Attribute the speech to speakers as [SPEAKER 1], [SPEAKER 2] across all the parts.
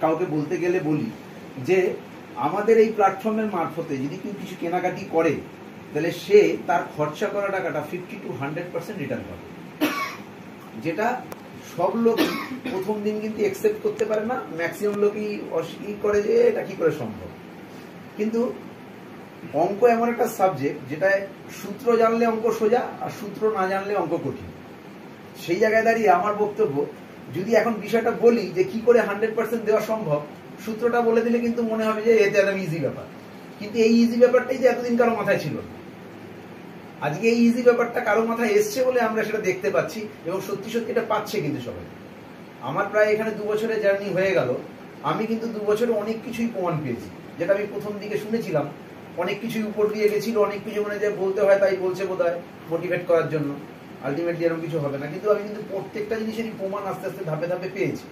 [SPEAKER 1] কাউকে বলতে গেলে বলি যে আমাদের এই প্ল্যাটফর্মের মারফতে যদি কেউ কিছু কেনাকাটি করে তাহলে সে তার খরচা করা টাকাটা 50 to 100% রিটার্ন পাবে, যেটা সব লোক প্রথম দিন কিন্তু অ্যাকসেপ্ট করতে পারে না। ম্যাক্সিমাম লোকই অস্বীকার করে যে এটা কি করে সম্ভব। কিন্তু অঙ্ক এমন একটা সাবজেক্ট যেটা সূত্র জানলে অঙ্ক সোজা আর সূত্র না জানলে অঙ্ক কঠিন। সেই জায়গায় দাঁড়িয়ে আমার বক্তব্য, যদি এখন বিষয়টা বলি যে কি করে 100% দেওয়া সম্ভব, সূত্রটা বলে দিলে কিন্তু মনে হবে যে এটা একটা ইজি ব্যাপার, কিন্তু এই ইজি ব্যাপারটাই যে এতদিন কারো মাথায় ছিল না। আজকে এই ইজি ব্যাপারটা কারো মাথায় এসছে বলে আমরা সেটা দেখতে পাচ্ছি, এবং সত্যি সত্যি এটা পাচ্ছে কিন্তু সবাই। আমার প্রায় এখানে 2 বছরের জার্নি হয়ে গেল, আমি কিন্তু 2 বছরে অনেক কিছুই প্রমাণ পেয়েছি, যেটা আমি প্রথম দিকে শুনেছিলাম অনেক কিছুই উপর দিয়ে গেছিল, অনেক কিছু মানে যে বলতে হয় তাই বলছে বোধহয় মোটিভেট করার জন্য, আলটিমেটলি এরকম কিছু হবে না। কিন্তু আমি কিন্তু প্রত্যেকটা জিনিসেরই প্রমাণ আস্তে আস্তে ধাপে ধাপে পেয়েছি।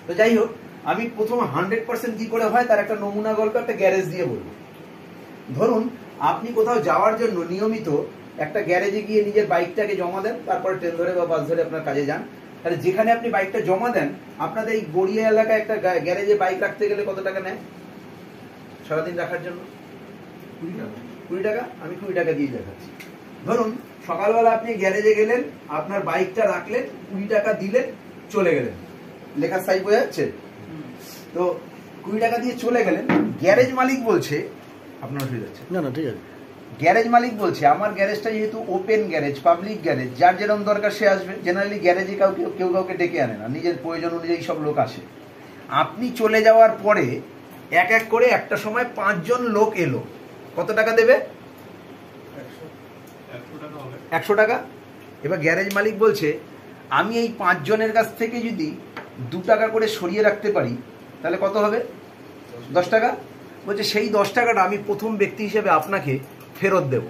[SPEAKER 1] তো যাই হোক, আমি প্রথম 100% কি করে হয় তার একটা নমুনা গল্প একটা গ্যারেজ দিয়ে বলবো। ধরুন আপনি কোথাও যাওয়ার জন্য নিয়মিত একটা গ্যারেজে গিয়ে নিজের বাইকটাকে জমা দেন, তারপরে ট্রেন ধরে বা বাস ধরে আপনার কাজে যান। তাহলে যেখানে আপনি বাইকটা জমা দেন, আপনাদের এই গড়িয়া এলাকায় একটা গ্যারেজে বাইক রাখতে গেলে কত টাকা নেয় সারাদিন রাখার জন্য? 20 টাকা। আমি 20 টাকা দিয়ে দেখাচ্ছি। ধরুন সকালবেলা আপনি গ্যারেজে গেলেন, আপনার বাইকটা রাখলেন, 20 টাকা দিলেন, চলে গেলেন। লেখার সাইজ বোঝা যাচ্ছে তো? 20 টাকা দিয়ে চলে গেলেন। গ্যারেজ মালিক বলছে, আপনার হয়ে যাচ্ছে না, ঠিক আছে। গ্যারেজ মালিক বলছে আমার গ্যারেজটা যেহেতু ওপেন গ্যারেজ, পাবলিক গ্যারেজ, যার যেরকম দরকার সে আসবে। জেনারেলি গ্যারেজে কেউ কাউকে ডেকে আনে না, নিজের প্রয়োজন অনুযায়ী সব লোক আসে। আপনি চলে যাওয়ার পরে এক এক করে একটা সময় 5 জন লোক এলো, কত টাকা দেবে? 100 টাকা। এবার গ্যারেজ মালিক বলছে আমি এই 5 জনের কাছ থেকে যদি 2 টাকা করে সরিয়ে রাখতে পারি তাহলে কত হবে? 10 টাকা। বলছে সেই 10 টাকাটা আমি প্রথম ব্যক্তি হিসেবে আপনাকে ফেরত দেব।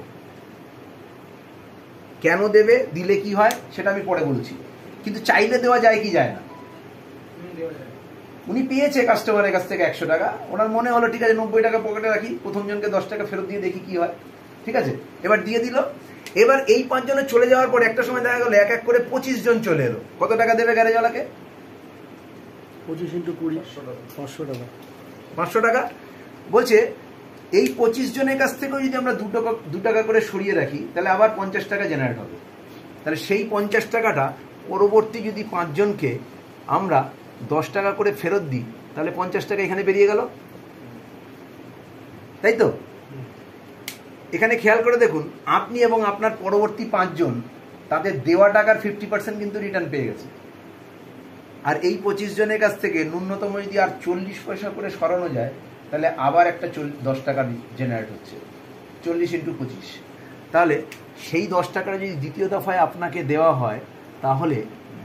[SPEAKER 1] কেন দেবে, দিলে কি হয় সেটা আমি পরে বলছি, কিন্তু চাইলে দেওয়া যায় কি যায় না? উনি পেয়েছে কাস্টমারের কাছ থেকে 100 টাকা, ওনার মনে হলো ঠিক আছে 90 টাকা পকেটে রাখি, প্রথম জনকে 10 টাকা ফেরত দিয়ে দেখি কি হয়। ঠিক আছে, এবার দিয়ে দিল। এবার এই 5 জনে চলে যাওয়ার পর একটা সময় দেখা গেল এক এক করে 25 জন চলে এলো, কত টাকা দেবে গ্যারেজওয়ালাকে?
[SPEAKER 2] 25 × 20 500 টাকা।
[SPEAKER 1] 500 টাকা। বলছে এই 25 জনের কাছ থেকেও যদি আমরা 2 টাকা করে সরিয়ে রাখি তাহলে আবার 50 টাকা জেনারেট হবে। তাহলে সেই 50 টাকাটা পরবর্তী যদি 5 জনকে আমরা 10 টাকা করে ফেরত দিই তাহলে 50 টাকা এখানে বেরিয়ে গেল, তাই তো? এখানে খেয়াল করে দেখুন, আপনি এবং আপনার পরবর্তী 5 জন তাদের দেওয়া টাকার 50% কিন্তু রিটার্ন পেয়ে গেছে। আর এই 25 জনের কাছ থেকে ন্যূনতম যদি আর 40 পয়সা করে সরানো যায় তাহলে আবার একটা 10 টাকা জেনারেট হচ্ছে, 40 × 25। তাহলে সেই 10 টাকাটা যদি দ্বিতীয় দফায় আপনাকে দেওয়া হয় তাহলে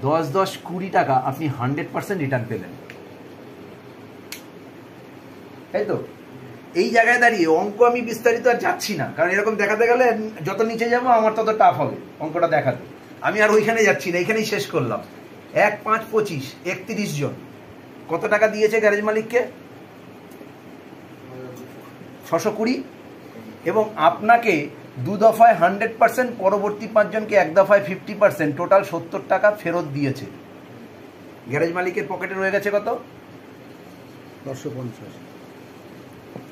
[SPEAKER 1] 10 × 20 টাকা আপনি 100% রিটার্ন পেলেন, তাই তো? এই জায়গায় দাঁড়িয়ে অঙ্ক আমি বিস্তারিত আর যাচ্ছি না, কারণ এরকম দেখাতে গেলে যত নিচে যাবো আমার তত টাফ হবে অঙ্কটা দেখাতে। আমি আর ওইখানে যাচ্ছি না, এখানেই শেষ করলাম। 1 5 25 31 জন কত টাকা দিয়েছে গ্যারেজ মালিককে? 620। এবং আপনাকে 2 দফায় 100%, পরবর্তী 5 জনকে 1 দফায় 50%, টোটাল 70 টাকা ফেরত দিয়েছে। গ্যারেজ মালিকের পকেটে রয়ে গেছে কত?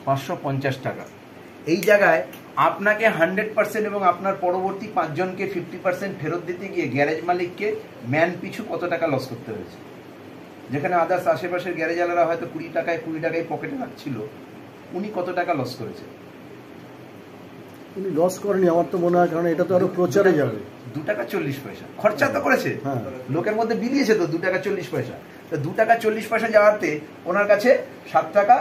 [SPEAKER 1] 550 টাকা। এই জায়গায় আপনাকে 100% এবং আপনার পরবর্তী 5 জনকে 50% ফেরত দিতে গিয়ে গ্যারেজ মালিককে ম্যান পিছু কত টাকা লস করতে হয়েছে? যেখানে আদার্স আশেপাশের গ্যারেজওয়ালারা হয়তো 20 টাকায় পকেটে রাখছিল, উনি কত টাকা লস করেছে?
[SPEAKER 2] উনি লস করেনি আমার তো মনে হয়, কারণ এটা তো আরো প্রচারে যাবে।
[SPEAKER 1] 2 টাকা 40 পয়সা খরচা তো করেছে, লোকের মধ্যে বিলিয়েছে তো 2 টাকা 40 পয়সা। তো 2 টাকা 40 পয়সা যাওয়াতে ওনার কাছে 7 টাকা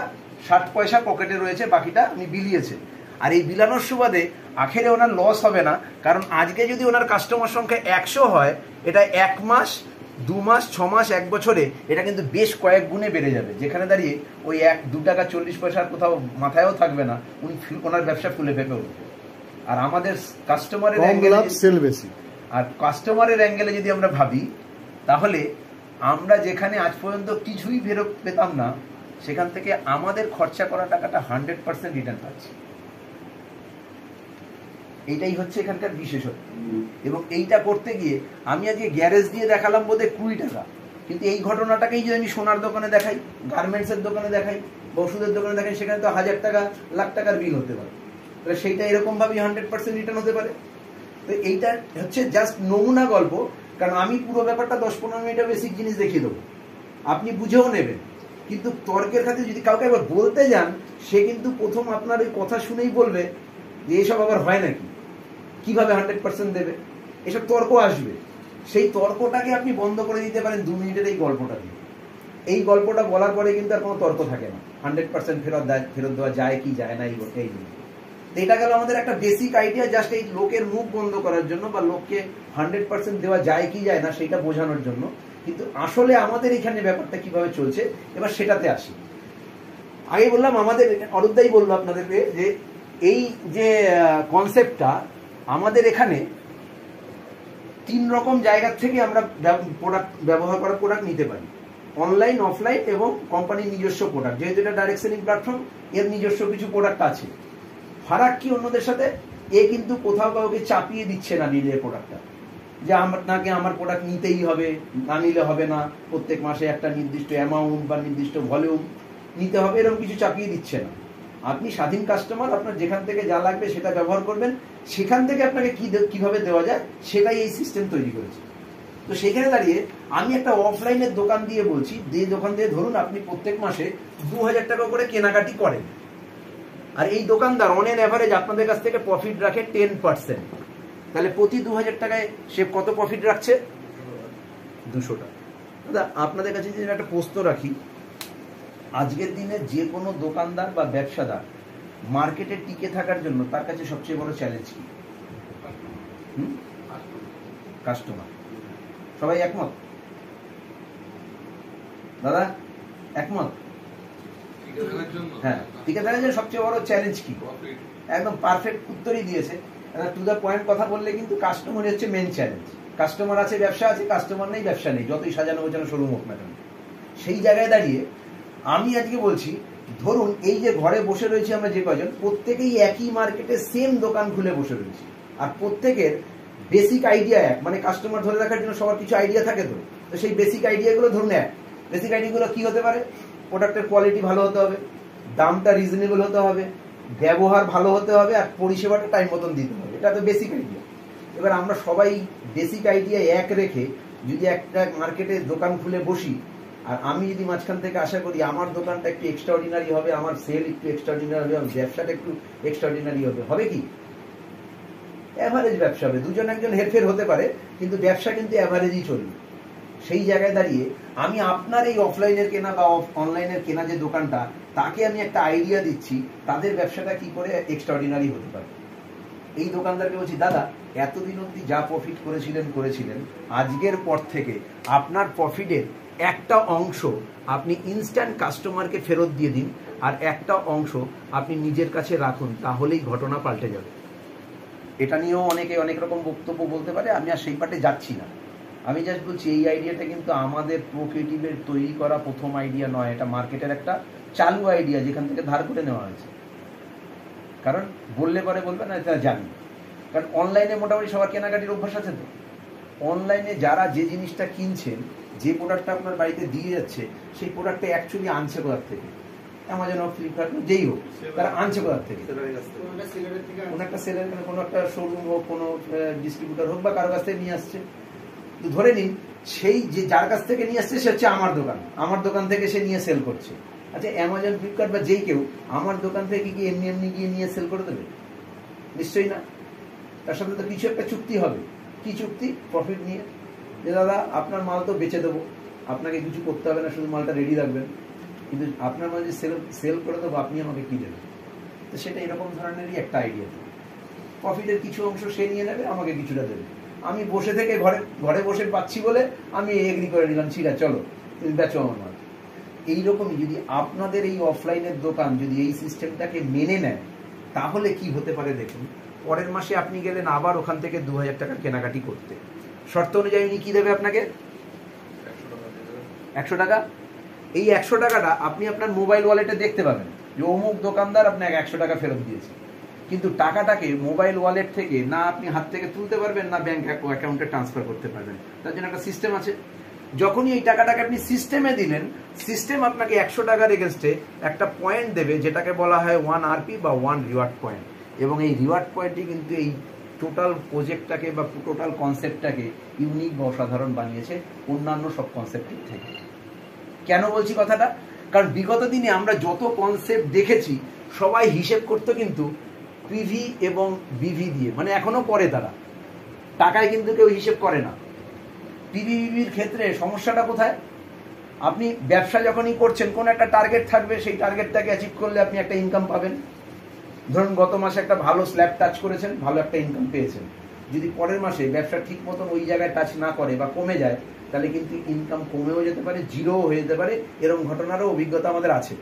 [SPEAKER 1] 60 পয়সা পকেটে রয়েছে, বাকিটা উনি বিলিয়েছে। আর এই বিলানোর সুবাদে আখেরে ওনার লস হবে না, কারণ আজকে যদি ওনার কাস্টমার সংখ্যা 100 হয়, এটা 1 মাস 2 মাস 6 মাস 1 বছরে এটা কিন্তু বেশ কয়েক গুণে বেড়ে যাবে, যেখানে দাঁড়িয়ে ওই 2 টাকা 40 পয়সার কোথাও মাথায়ও থাকবে না, উনি ওনার ব্যবসা ফুলে ফেপে উঠবে। আর আমাদের কাস্টমারের অ্যাঙ্গেলে যদি আমরা ভাবি, তাহলে আমরা যেখানে আজ পর্যন্ত কিছুই ফেরত পেতাম না, সেখান থেকে আমাদের খরচা করা টাকাটা 100% রিটার্ন পাচ্ছি। এইটাই হচ্ছে এখানকার বিশেষত্ব। এবং এইটা করতে গিয়ে আমি আজকে গ্যারেজ দিয়ে দেখালাম বোধহয় 20 টাকা, কিন্তু এই ঘটনাটাকেই যদি আমি সোনার দোকানে দেখাই, গার্মেন্টসের দোকানে দেখাই, বা ওষুধের দোকানে দেখাই, সেখানে তো 1000 টাকা লাখ টাকার বিল হতে পারে। তাহলে সেইটা এরকম ভাবেই 100% রিটার্ন হতে পারে। তো এইটা হচ্ছে জাস্ট নমুনা গল্প, কারণ আমি পুরো ব্যাপারটা 10-15 মিনিটের বেসিক জিনিস দেখিয়ে দেবো, আপনি বুঝেও নেবেন। কিন্তু তর্কের খাতে যদি কাউকে একবার বলতে যান, সে কিন্তু প্রথম আপনার ওই কথা শুনেই বলবে যে এসব আবার হয় নাকি, কিভাবে 100% দেবে, এসব তর্ক আসবে। সেই তর্কটাকে আপনি বন্ধ করে দিতে পারেন 2 মিনিটের এই গল্পটা দিয়ে। এই গল্পটা বলার পরে কিন্তু আর কোনো তর্ক থাকে না, 100% ফেরত দেওয়া যায় কি যায় না, এই এটা গেল আমাদের একটা বেসিক আইডিয়া, জাস্ট এই লোকের মুখ বন্ধ করার জন্য, বা লোককে 100% দেওয়া যায় কি যায় না সেটা বোঝানোর জন্য। কিন্তু আসলে আমাদের এখানে ব্যাপারটা কিভাবে চলছে, এবার সেটাতে আসি। আগে বললাম, আমাদের অরূপদাই বললো আপনাদেরকে যে এই যে কনসেপ্টটা, আমাদের এখানে 3 রকম জায়গা থেকে আমরা প্রোডাক্ট ব্যবহার করা প্রোডাক্ট নিতে পারি, অনলাইন, অফলাইন এবং কোম্পানির নিজস্ব প্রোডাক্ট। যেহেতু এটা ডাইরেক্ট সেলিং প্ল্যাটফর্ম, এর নিজস্ব কিছু প্রোডাক্ট আছে। ফারাক কি অন্যদের সাথে, এ কিন্তু কোথাও কাউকে চাপিয়ে দিচ্ছে না নিলে প্রোডাক্টটা, যে আপনাকে আমার প্রোডাক্ট নিতেই হবে, না নিলে হবে না, প্রত্যেক মাসে একটা নির্দিষ্ট অ্যামাউন্ট বা নির্দিষ্ট ভলিউম নিতে হবে, এরকম কিছু চাপিয়ে দিচ্ছে না। আপনি স্বাধীন কাস্টমার, আপনার যেখান থেকে যা লাগবে সেটা ব্যবহার করবেন, সেখান থেকে আপনাকে কিভাবে দেওয়া যায় সেটাই এই সিস্টেম তৈরি করেছে। তো সেখানে দাঁড়িয়ে আমি একটা অফলাইনের দোকান দিয়ে বলছি, যে দোকান দিয়ে ধরুন আপনি প্রত্যেক মাসে 2000 টাকা করে কেনাকাটি করেন, আর এই দোকানদার অন এন অ্যাভারেজ আপনাদের কাছ থেকে প্রফিট রাখে 10%। তাহলে প্রতি 2000 টাকায় সে কত প্রফিট রাখছে? 200 টাকা। দাদা আপনাদের কাছে যদি একটা প্রশ্ন রাখি, আজকের দিনে যে কোনো দোকানদার বা ব্যবসাদার মার্কেটে টিকে থাকার জন্য তার কাছে সবচেয়ে বড় চ্যালেঞ্জ কি? কাস্টমার। সবাই একমত? দাদা একমত? হ্যাঁ, টিকে থাকার জন্য সবচেয়ে বড় চ্যালেঞ্জ কি? একদম পারফেক্ট উত্তরই দিয়েছে। টু দ্য পয়েন্ট কথা বললে কিন্তু কাস্টমার হচ্ছে মেন চ্যালেঞ্জ। কাস্টমার আছে, ব্যবসা আছে, কাস্টমার নেই, ব্যবসা নেই, যতই সাজানো গোছানো শোরুম হোক না কেন। সেই জায়গায় দাঁড়িয়ে আমি আজকে বলছি, ধরুন এই যে ঘরে বসে রয়েছি আমরা যে কয়জন, প্রত্যেকেই একই মার্কেটে সেম দোকান খুলে বসে রয়েছি, আর প্রত্যেকের বেসিক আইডিয়া এক, মানে কাস্টমার ধরে রাখার জন্য সবার কিছু আইডিয়া থাকে। তো সেই বেসিক আইডিয়াগুলো ধরুন এক। বেসিক আইডিয়াগুলো কি হতে পারে? প্রোডাক্টের কোয়ালিটি ভালো হতে হবে, দামটা রিজনেবল হতে হবে, ব্যবহার ভালো হতে হবে, আর পরিষেবাটা টাইম মতন দিতে হবে। এটা তো বেসিক আইডিয়া। এবার আমরা সবাই বেসিক আইডিয়া এক রেখে যদি একটা মার্কেটে দোকান খুলে বসি, আর আমি যদি মাঝখান থেকে আশা করি আমার দোকানটা একটু এক্সট্রাঅর্ডিনারি হবে, আমার সেল একটু এক্সট্রাঅর্ডিনারি হবে, ব্যবসাটা একটু এক্সট্রাঅর্ডিনারি হবে, হবে কি? অ্যাভারেজ ব্যবসা হবে। দুজন একজন হেরফের হতে পারে, কিন্তু ব্যবসা কিন্তু অ্যাভারেজই চলবে। সেই জায়গায় দাঁড়িয়ে আমি আপনার এই অফলাইনের কেনা বা অনলাইনের কেনা যে দোকানটা, তাকে আমি একটা আইডিয়া দিচ্ছি তাদের ব্যবসাটা কি করে এক্সট্রাঅর্ডিনারি হতে পারে। এই দোকানদারকে বলছি, দাদা এতদিন অবধি যা প্রফিট করেছিলেন, আজকের পর থেকে আপনার প্রফিটের একটা অংশ আপনি ইনস্ট্যান্ট কাস্টমারকে ফেরত দিয়ে দিন, আর একটা অংশ আপনি নিজের কাছে রাখুন, তাহলেই ঘটনা পাল্টে যাবে। এটা নিয়েও অনেকে অনেক রকম বক্তব্য বলতে পারে, আমি আর সেই পার্টে যাচ্ছি না। আমি জাস্ট বলছি এই আইডিয়াটা কিন্তু আমাদের প্রোক্রিয়েটিভের তৈরি করা প্রথম আইডিয়া নয়, এটা মার্কেটের একটা চালু আইডিয়া যেখান থেকে ধার করে নেওয়া হয়েছে। কারণ বললে পরে বলবে না এটা জানি, কারণ অনলাইনে মোটামুটি সবার কেনাকাটির অভ্যাস আছে। তো অনলাইনে যারা যে জিনিসটা কিনছেন, যে প্রোডাক্টটা আপনার বাড়িতে দিয়ে যাচ্ছে, সেই প্রোডাক্টটা অ্যাকচুয়ালি আনছে কোথার থেকে? অ্যামাজন হোক, ফ্লিপকার্ট হোক, যেই হোক, তারা আনছে কোথার থেকে? কোনো একটা সেলের, কোনো একটা শোরুম হোক, কোনো ডিস্ট্রিবিউটার হোক, বা কারো কাছ থেকে নিয়ে আসছে। তো ধরে নিন সেই যে যার কাছ থেকে নিয়ে আসছে সে হচ্ছে আমার দোকান থেকে সে নিয়ে সেল করছে। আচ্ছা, অ্যামাজন, ফ্লিপকার্ট বা যেই কেউ আমার দোকান থেকে কি এমনি গিয়ে নিয়ে সেল করে দেবে? নিশ্চয়ই না। তার সাথে তো কিছু একটা চুক্তি হবে। কি চুক্তি? প্রফিট নিয়ে, যে দাদা আপনার মাল তো বেচে দেবো, আপনাকে কিছু করতে হবে না, শুধু মালটা রেডি রাখবেন, কিন্তু আপনার মাল যে সেল করে দেবো, আপনি আমাকে কি দেবেন? তো সেটা এরকম ধরনেরই একটা আইডিয়া। প্রফিটের কিছু অংশ সে নিয়ে নেবে, আমাকে কিছুটা দেবে। আমি বসে থেকে ঘরে বসে পাচ্ছি বলে আমি এগ্রি করে নিলাম, ঠিক আছে চলো তুমি বেচো আমার মাল। এইরকমই যদি আপনাদের এই অফলাইনের দোকান যদি এই সিস্টেমটাকে মেনে নেয়, তাহলে কি হতে পারে দেখুন। পরের মাসে আপনি গেলেন আবার ওখান থেকে 2000 টাকার কেনাকাটি করতে, শর্ত অনুযায়ী উনি কি দেবে আপনাকে? 100 টাকা। এই 100 টাকাটা আপনি আপনার মোবাইল ওয়ালেটে দেখতে পাবেন যে অমুক দোকানদার আপনাকে 100 টাকা ফেরত দিয়েছে, কিন্তু টাকাটাকে মোবাইল ওয়ালেট থেকে না আপনি হাত থেকে তুলতে পারবেন, না ব্যাংক অ্যাকাউন্টে ট্রান্সফার করতে পারবেন। তার জন্য একটা সিস্টেম আছে। যখনই এই টাকাটাকে আপনি সিস্টেমে দিলেন, সিস্টেম আপনাকে 100 টাকার এগেনস্টে একটা পয়েন্ট দেবে, যেটাকে বলা হয় 1 আরপি বা 1 রিওয়ার্ড পয়েন্ট। এবং এই রিওয়ার্ড পয়েন্টই কিন্তু এই টোটাল প্রজেক্টটাকে বা টোটাল কনসেপ্টটাকে ইউনিক বা অসাধারণ বানিয়েছে অন্যান্য সব কনসেপ্টের থেকে। কেন বলছি কথাটা? কারণ বিগত দিনে আমরা যত কনসেপ্ট দেখেছি সবাই হিসেব করতো কিন্তু পিভি এবং বিভি দিয়ে, মানে এখনো করে তারা, টাকায় কিন্তু কেউ হিসেব করে না। পিভিবির ক্ষেত্রে সমস্যাটা কোথায়? আপনি ব্যবসা যখনই করছেন কোন একটা টার্গেট থাকবে, সেই টার্গেটটাকে অ্যাচিভ করলে আপনি একটা ইনকাম পাবেন। ধরুন গত মাসে একটা ভালো স্ল্যাব টাচ করেছেন, ভালো একটা ইনকাম পেয়েছেন। যদি পরের মাসে ব্যবসা ঠিক মতন ওই জায়গায় টাচ না করে বা কমে যায়, তাহলে কিন্তু ইনকাম কমেও যেতে পারে, জিরোও হয়ে যেতে পারে। এরকম ঘটনারও অভিজ্ঞতা আমাদের আছে।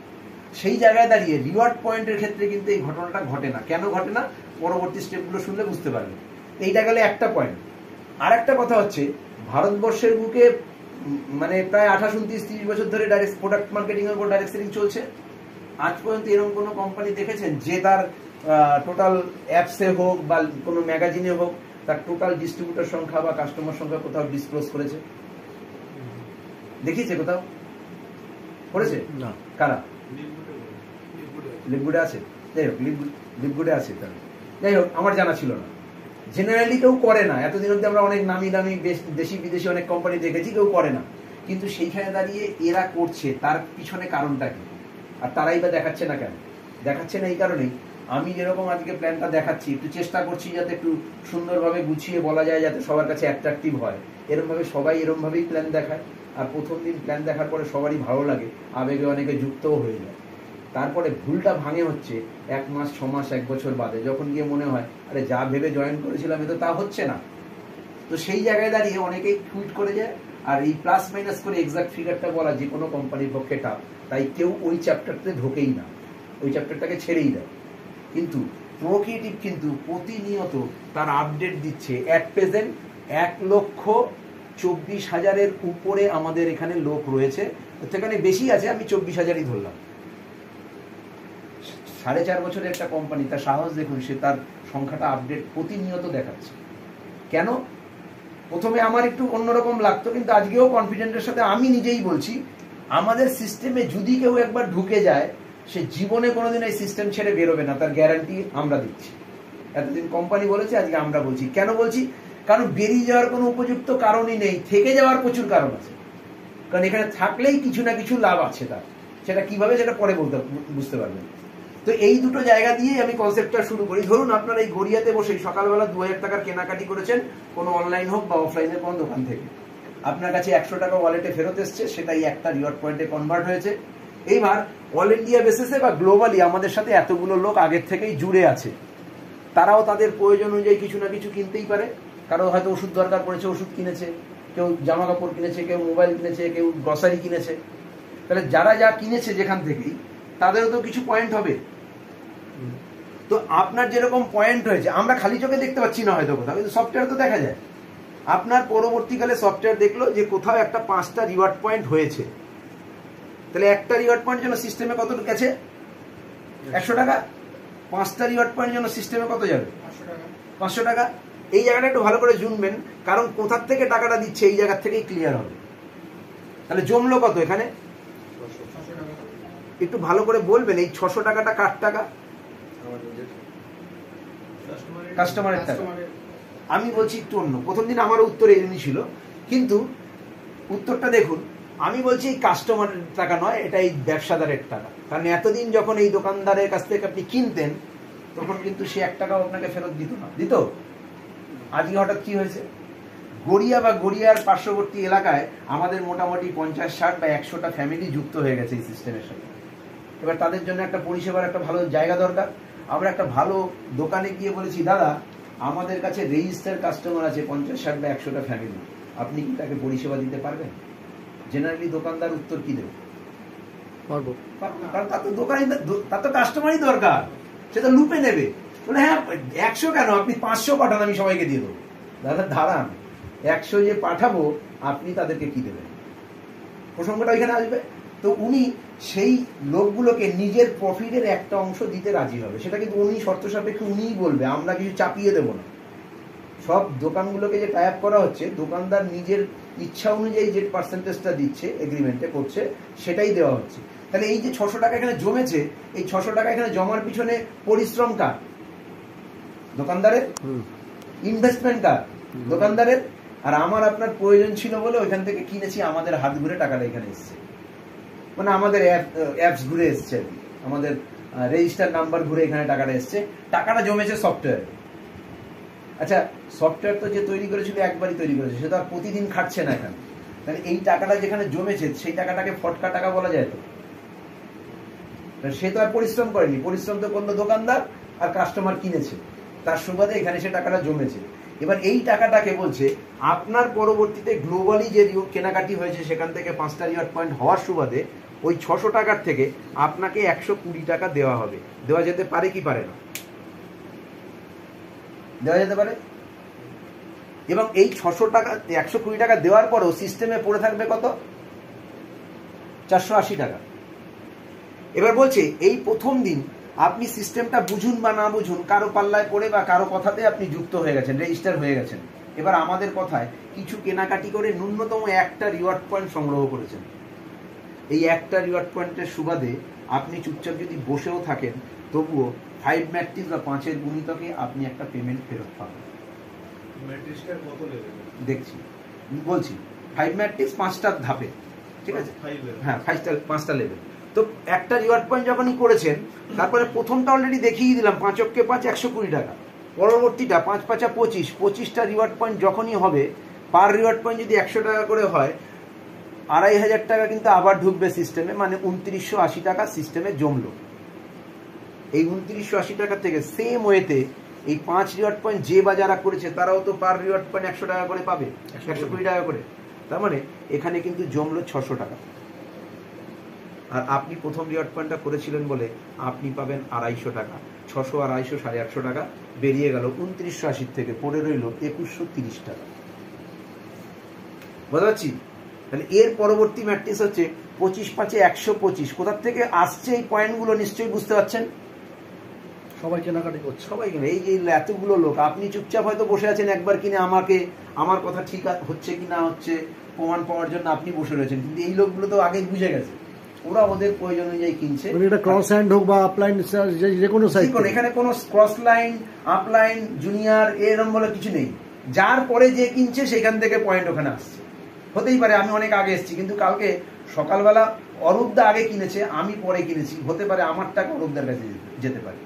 [SPEAKER 1] সেই জায়গায় দাঁড়িয়ে রিওয়ার্ড পয়েন্টের ক্ষেত্রে কিন্তু এই ঘটনাটা ঘটে না। কেন ঘটে না? পরবর্তী স্টেপগুলো শুনলে বুঝতে পারবেন। এইটা গেলে একটা পয়েন্ট। আর একটা কথা হচ্ছে, ভারতবর্ষের বুকে মানে প্রায় 28-29-30 বছর ধরে ডাইরেক্ট প্রোডাক্ট মার্কেটিং এর উপর ডাইরেক্ট সেলিং চলছে। আজ পর্যন্ত এরকম কোনো কোম্পানি দেখেছেন যে তার টোটাল অ্যাপসে হোক বা কোনো ম্যাগাজিনে হোক তার টোটাল ডিস্ট্রিবিউটর সংখ্যা বা কাস্টমার সংখ্যা কোথাও ডিসক্লোজ করেছে? দেখিয়েছে কোথাও? করেছে
[SPEAKER 2] না।
[SPEAKER 1] কারা? লিপগুডে আছে। যাই হোক, লিপগুডে আছে। তাহলে যাই হোক, আমার জানা ছিল না। জেনারেলি কেউ করে না। এতদিন অব্দি আমরা অনেক নামি দামি দেশি বিদেশি অনেক কোম্পানি দেখেছি, কেউ করে না। কিন্তু সেইখানে দাঁড়িয়ে এরা করছে, তার পিছনে কারণটা কি? আর তারাই বা দেখাচ্ছে না কেন? দেখাচ্ছে না এই কারণেই, আমি যেরকম আজকে প্ল্যানটা দেখাচ্ছি, একটু চেষ্টা করছি যাতে একটু সুন্দরভাবে গুছিয়ে বলা যায়, যাতে সবার কাছে অ্যাট্রাকটিভ হয়। এরমভাবে সবাই এরমভাবেই প্ল্যান দেখায়। আর প্রথম দিন প্ল্যান দেখার পরে সবারই ভালো লাগে, আবেগে অনেকে যুক্তও হয়ে যায়। তারপরে ভুলটা ভাঙে হচ্ছে 1 মাস 6 মাস 1 বছর বাদে, যখন গিয়ে মনে হয় আরে যা ভেবে জয়েন করেছিলাম এ তো তা হচ্ছে না। তো সেই জায়গায় দাঁড়িয়ে অনেকেই কুইট করে যায়। আর এই প্লাস মাইনাস করে এক্সাক্ট ফিগারটা বলা যে কোনো কোম্পানির পক্ষে টাফ, তাই কেউ ওই চ্যাপ্টারতে ঢোকেই না, ওই চ্যাপ্টারটাকে ছেড়েই দেয়। কিন্তু প্রোক্রিয়েটিভ কিন্তু প্রতিনিয়ত তার আপডেট দিচ্ছে। অ্যাট প্রেজেন্ট 1,24,000-এর উপরে আমাদের এখানে লোক রয়েছে। সেখানে বেশি আছে, আমি 24,000ই ধরলাম। 4.5 বছরের একটা কোম্পানি, তার সাহস দেখুন, সে তার সংখ্যাটা আপডেট প্রতিনিয়ত দেখাচ্ছে। কেন? প্রথমে আমার একটু অন্যরকম লাগতো, কিন্তু আজকেও কনফিডেন্টের সাথে আমি নিজেই বলছি, আমাদের সিস্টেমে যদি কেউ একবার ঢুকে যায়, সে জীবনে কোনোদিন এই সিস্টেম ছেড়ে বেরোবে না, তার গ্যারান্টি আমরা দিচ্ছি। এতদিন কোম্পানি বলেছে, আজকে আমরা বলছি। কেন বলছি? কারণ বেরিয়ে যাওয়ার কোনো উপযুক্ত কারণই নেই, থেকে যাওয়ার প্রচুর কারণ আছে। কারণ এখানে থাকলেই কিছু না কিছু লাভ আছে তার, সেটা কিভাবে সেটা পরে বুঝতে পারবেন। তো এই দুটো জায়গা দিয়েই আমি কনসেপ্টটা শুরু করি। ধরুন আপনারা এই গড়িয়াতে বসে সকালবেলা 2000 টাকার কেনাকাটি করেছেন, কোনো অনলাইন হোক বা অফলাইনের কোনো দোকান থেকে। আপনার কাছে 100 টাকা ওয়ালেটে ফেরত এসছে, সেটাই একটা রিওয়ার্ড পয়েন্টে কনভার্ট হয়েছে। এইবার অল ইন্ডিয়া বেসিসে বা গ্লোবালি আমাদের সাথে এতগুলো লোক আগের থেকেই জুড়ে আছে। তারাও তাদের প্রয়োজন অনুযায়ী কিছু না কিছু কিনতেই পারে। কারো হয়তো ওষুধ দরকার পড়েছে, ওষুধ কিনেছে, কেউ জামা কাপড় কিনেছে, কেউ মোবাইল কিনেছে, কেউ গ্রসারি কিনেছে। তাহলে যারা যা কিনেছে যেখান থেকেই, তাদেরও তো কিছু পয়েন্ট হবে। তো আপনার যেরকম পয়েন্ট হয়েছে, আমরা খালি চোখে দেখতে পাচ্ছি না হয়তো কোথাও, কিন্তু সফটওয়্যার তো দেখা যায়। আপনার পরবর্তীকালে সফটওয়্যার দেখলো যে কোথাও একটা 5টা রিওয়ার্ড পয়েন্ট হয়েছে। তাহলে একটা রিওয়ার্ড পয়েন্ট জন্য সিস্টেমে কত গেছে? 100 টাকা। 5টা রিওয়ার্ড পয়েন্ট জন্য সিস্টেমে কত যাবে? 500 টাকা। এই জায়গাটা একটু ভালো করে জুনবেন, কারণ কোথার থেকে টাকাটা দিচ্ছে এই জায়গার থেকেই ক্লিয়ার হবে। তাহলে জমলো কত এখানে? একটু ভালো করে বলবেন, এই 600 টাকাটা কার টাকা? কাস্টমারের টাকা। আমি বলছি একটু অন্য। প্রথম দিন আমার উত্তর এমনি ছিল, কিন্তু উত্তরটা দেখুন, আমি বলছি এই কাস্টমারের টাকা নয়, এটা এই ব্যবসাদারের টাকা। কারণ এতদিন যখন এই দোকানদারের কাছ থেকে আপনি কিনতেন, তখন কিন্তু সে 1 টাকাও আপনাকে ফেরত দিত না, দিত? আজকে হঠাৎ কি হয়েছে? গড়িয়া বা গড়িয়ার পার্শ্ববর্তী এলাকায় আমাদের মোটামুটি 50-60 বা 100টা ফ্যামিলি যুক্ত হয়ে গেছে এই সিস্টেমের সাথে। এবার তাদের জন্য একটা পরিষেবার একটা ভালো জায়গা দরকার। আমরা একটা ভালো দোকানে গিয়ে বলেছি, দাদা আমাদের কাছে রেজিস্টার কাস্টমার আছে 50-60 বা 100টা ফ্যামিলি, আপনি কি তাকে পরিষেবা দিতে পারবেন? জেনারেলি দোকানদার উত্তর কি দেবে?
[SPEAKER 2] পারবো।
[SPEAKER 1] কারণ তার তো দোকানে, তার তো কাস্টমারই দরকার, সে তো লুপে নেবে। বলে হ্যাঁ 100 কেন, আপনি 500 পাঠান, আমি সবাইকে দিয়ে দেবো। দাদা দাঁড়ান, 100 যে পাঠাবো আপনি তাদেরকে কি দেবেন? প্রসঙ্গটা ওইখানে আসবে। তো উনি সেই লোকগুলোকে নিজের প্রফিটের একটা অংশ দিতে রাজি হবে, সেটা কিন্তু উনি শর্ত সাপেক্ষে উনিই বলবে, আমরা কিছু চাপিয়ে দেবো না। সব দোকানগুলোকে যে টাই আপ করা হচ্ছে, দোকানদার নিজের ইচ্ছা অনুযায়ী যে পার্সেন্টেজটা দিচ্ছে এগ্রিমেন্টে করছে সেটাই দেওয়া হচ্ছে। তাহলে এই যে 600 টাকা এখানে জমেছে, এই 600 টাকা এখানে জমার পিছনে পরিশ্রম কার? দোকানদারের। ইনভেস্টমেন্ট কার? দোকানদারের। আর আমার আপনার প্রয়োজন ছিল বলে ওইখান থেকে কিনেছি, আমাদের হাত ঘুরে টাকাটা এখানে এসছে, মানে আমাদের অ্যাপস ঘুরে এসছে, আমাদের রেজিস্টার নাম্বার ঘুরে এখানে টাকাটা এসছে, টাকাটা জমেছে সফটওয়্যার। আচ্ছা, সফটওয়্যার তো যে তৈরি করেছিল একবারই তৈরি করেছে, সে তো আর প্রতিদিন খাটছে না এখানে। তাহলে এই টাকাটা যেখানে জমেছে সেই টাকাটাকে ফটকা টাকা বলা যায় তো? সে তো আর পরিশ্রম করেনি, পরিশ্রম তো করলো দোকানদার আর কাস্টমার কিনেছে, তার সুবাদে এখানে সে টাকাটা জমেছে। এবার এই টাকাটাকে বলছে আপনার পরবর্তীতে গ্লোবালি যে কেনাকাটি হয়েছে সেখান থেকে 5টা রিওয়ার্ড পয়েন্ট হওয়ার সুবাদে ওই 600 টাকার থেকে আপনাকে 120 টাকা দেওয়া হবে। দেওয়া যেতে পারে কি পারে না? দেওয়া যেতে পারে। এবং এই 600 টাকা 120 টাকা দেওয়ার পরও সিস্টেমে পড়ে থাকবে কত? 480 টাকা। এবার বলছে এই প্রথম দিন আপনি সিস্টেমটা বুঝুন বা না বুঝুন, কারো পাল্লায় পড়ে বা কারো কথাতে আপনি যুক্ত হয়ে গেছেন, রেজিস্টার হয়ে গেছেন। এবার আমাদের কথায় কিছু কেনাকাটি করে ন্যূনতম একটা রিওয়ার্ড পয়েন্ট সংগ্রহ করেছেন। এই একটা রিওয়ার্ড পয়েন্টের সুবাদে আপনি চুপচাপ যদি বসেও থাকেন তবুও 5 ম্যাট্রিক্স বা 5-এর গুণিতকে আপনি একটা পেমেন্ট ফেরত পাবেন। দেখছি, বলছি 5 ম্যাট্রিক্স 5টা ধাপে, ঠিক আছে? হ্যাঁ, 5টা লেভেল। তো একটা রিওয়ার্ড পয়েন্ট যখনই করেছেন, তারপরে প্রথমটা অলরেডি দেখিয়ে দিলাম 5 অক্কে 5 120 টাকা, পরবর্তীটা 5 5 25, 25টা রিওয়ার্ড পয়েন্ট যখনই হবে, পার রিওয়ার্ড পয়েন্ট যদি 100 টাকা করে হয়, 2500 টাকা কিন্তু আবার ঢুকবে সিস্টেমে, মানে 2980 টাকা সিস্টেমে জমলো। এই 2980 টাকা থেকে সেম ওয়েতে এই 5 রিওয়ার্ড পয়েন্ট যে বা যারা করেছে তারাও তো পার রিওয়ার্ড পয়েন্ট 100 টাকা করে পাবে, 120 টাকা করে। তার মানে এখানে কিন্তু জমলো 600 টাকা। আর আপনি প্রথম রিওয়ার্ড পয়েন্টটা করেছিলেন বলে আপনি পাবেন 250 টাকা। 600 আর 250 850 টাকা বেরিয়ে গেল 2980 থেকে, পড়ে রইল 2130 টাকা। বুঝতে পারছি? তাহলে এর পরবর্তী ম্যাট্রিক্স হচ্ছে 25 5 125। কোথা থেকে আসছে এই পয়েন্টগুলো নিশ্চয়ই বুঝতে পারছেন।
[SPEAKER 2] সবাই কেনাকাটি করছে,
[SPEAKER 1] সবাই কিনে। এই যে এতগুলো লোক, আপনি চুপচাপ হয়তো বসে আছেন, একবার কিনে আমার কথা ঠিক হচ্ছে কি না হচ্ছে প্রমাণ পাওয়ার জন্য আপনি বসে রয়েছেন, কিন্তু এই লোকগুলো তো আগে বুঝে গেছে, ওরা ওদের প্রয়োজন অনুযায়ী কিনছে।
[SPEAKER 2] এটা ক্রস হ্যান্ড হোক বা আপলাইন, যে কোনো সাইজ,
[SPEAKER 1] এখানে কোনো ক্রস লাইন, আপলাইন, জুনিয়র এরকম বলে কিছু নেই। যার পরে যে কিনছে সেখান থেকে পয়েন্ট ওখানে আসছে। হতেই পারে আমি অনেক আগে এসেছি, কিন্তু কালকে সকালবেলা অরূপদা আগে কিনেছে, আমি পরে কিনেছি, হতে পারে আমার টাকা অরূপদার কাছে যেতে পারে।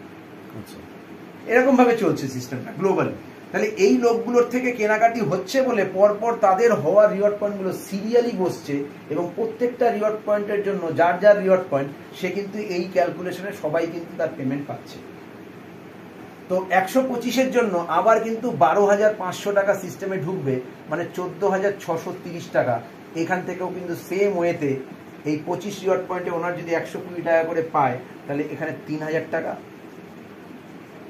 [SPEAKER 1] এরকম ভাবে চলছে সিস্টেমটা গ্লোবালি। তাহলে এই লোকগুলোর থেকে কেনাকাটি হচ্ছে বলে পরপর তাদের হওয়া রিওয়ার্ড পয়েন্টগুলো সিরিয়ালি বসছে, এবং প্রত্যেকটা রিওয়ার্ড পয়েন্টের জন্য যার যার রিওয়ার্ড পয়েন্ট সে কিন্তু এই ক্যালকুলেশনে সবাই কিন্তু তার পেমেন্ট পাচ্ছে। তো 125-এর জন্য আবার কিন্তু 12,500 টাকা সিস্টেমে ঢুকবে, মানে 14,630 টাকা। এখান থেকেও কিন্তু সেম ওয়েতে এই 25 রিওয়ার্ড পয়েন্টে ওনার যদি 120 টাকা করে পায়, তাহলে এখানে 3,000 টাকা।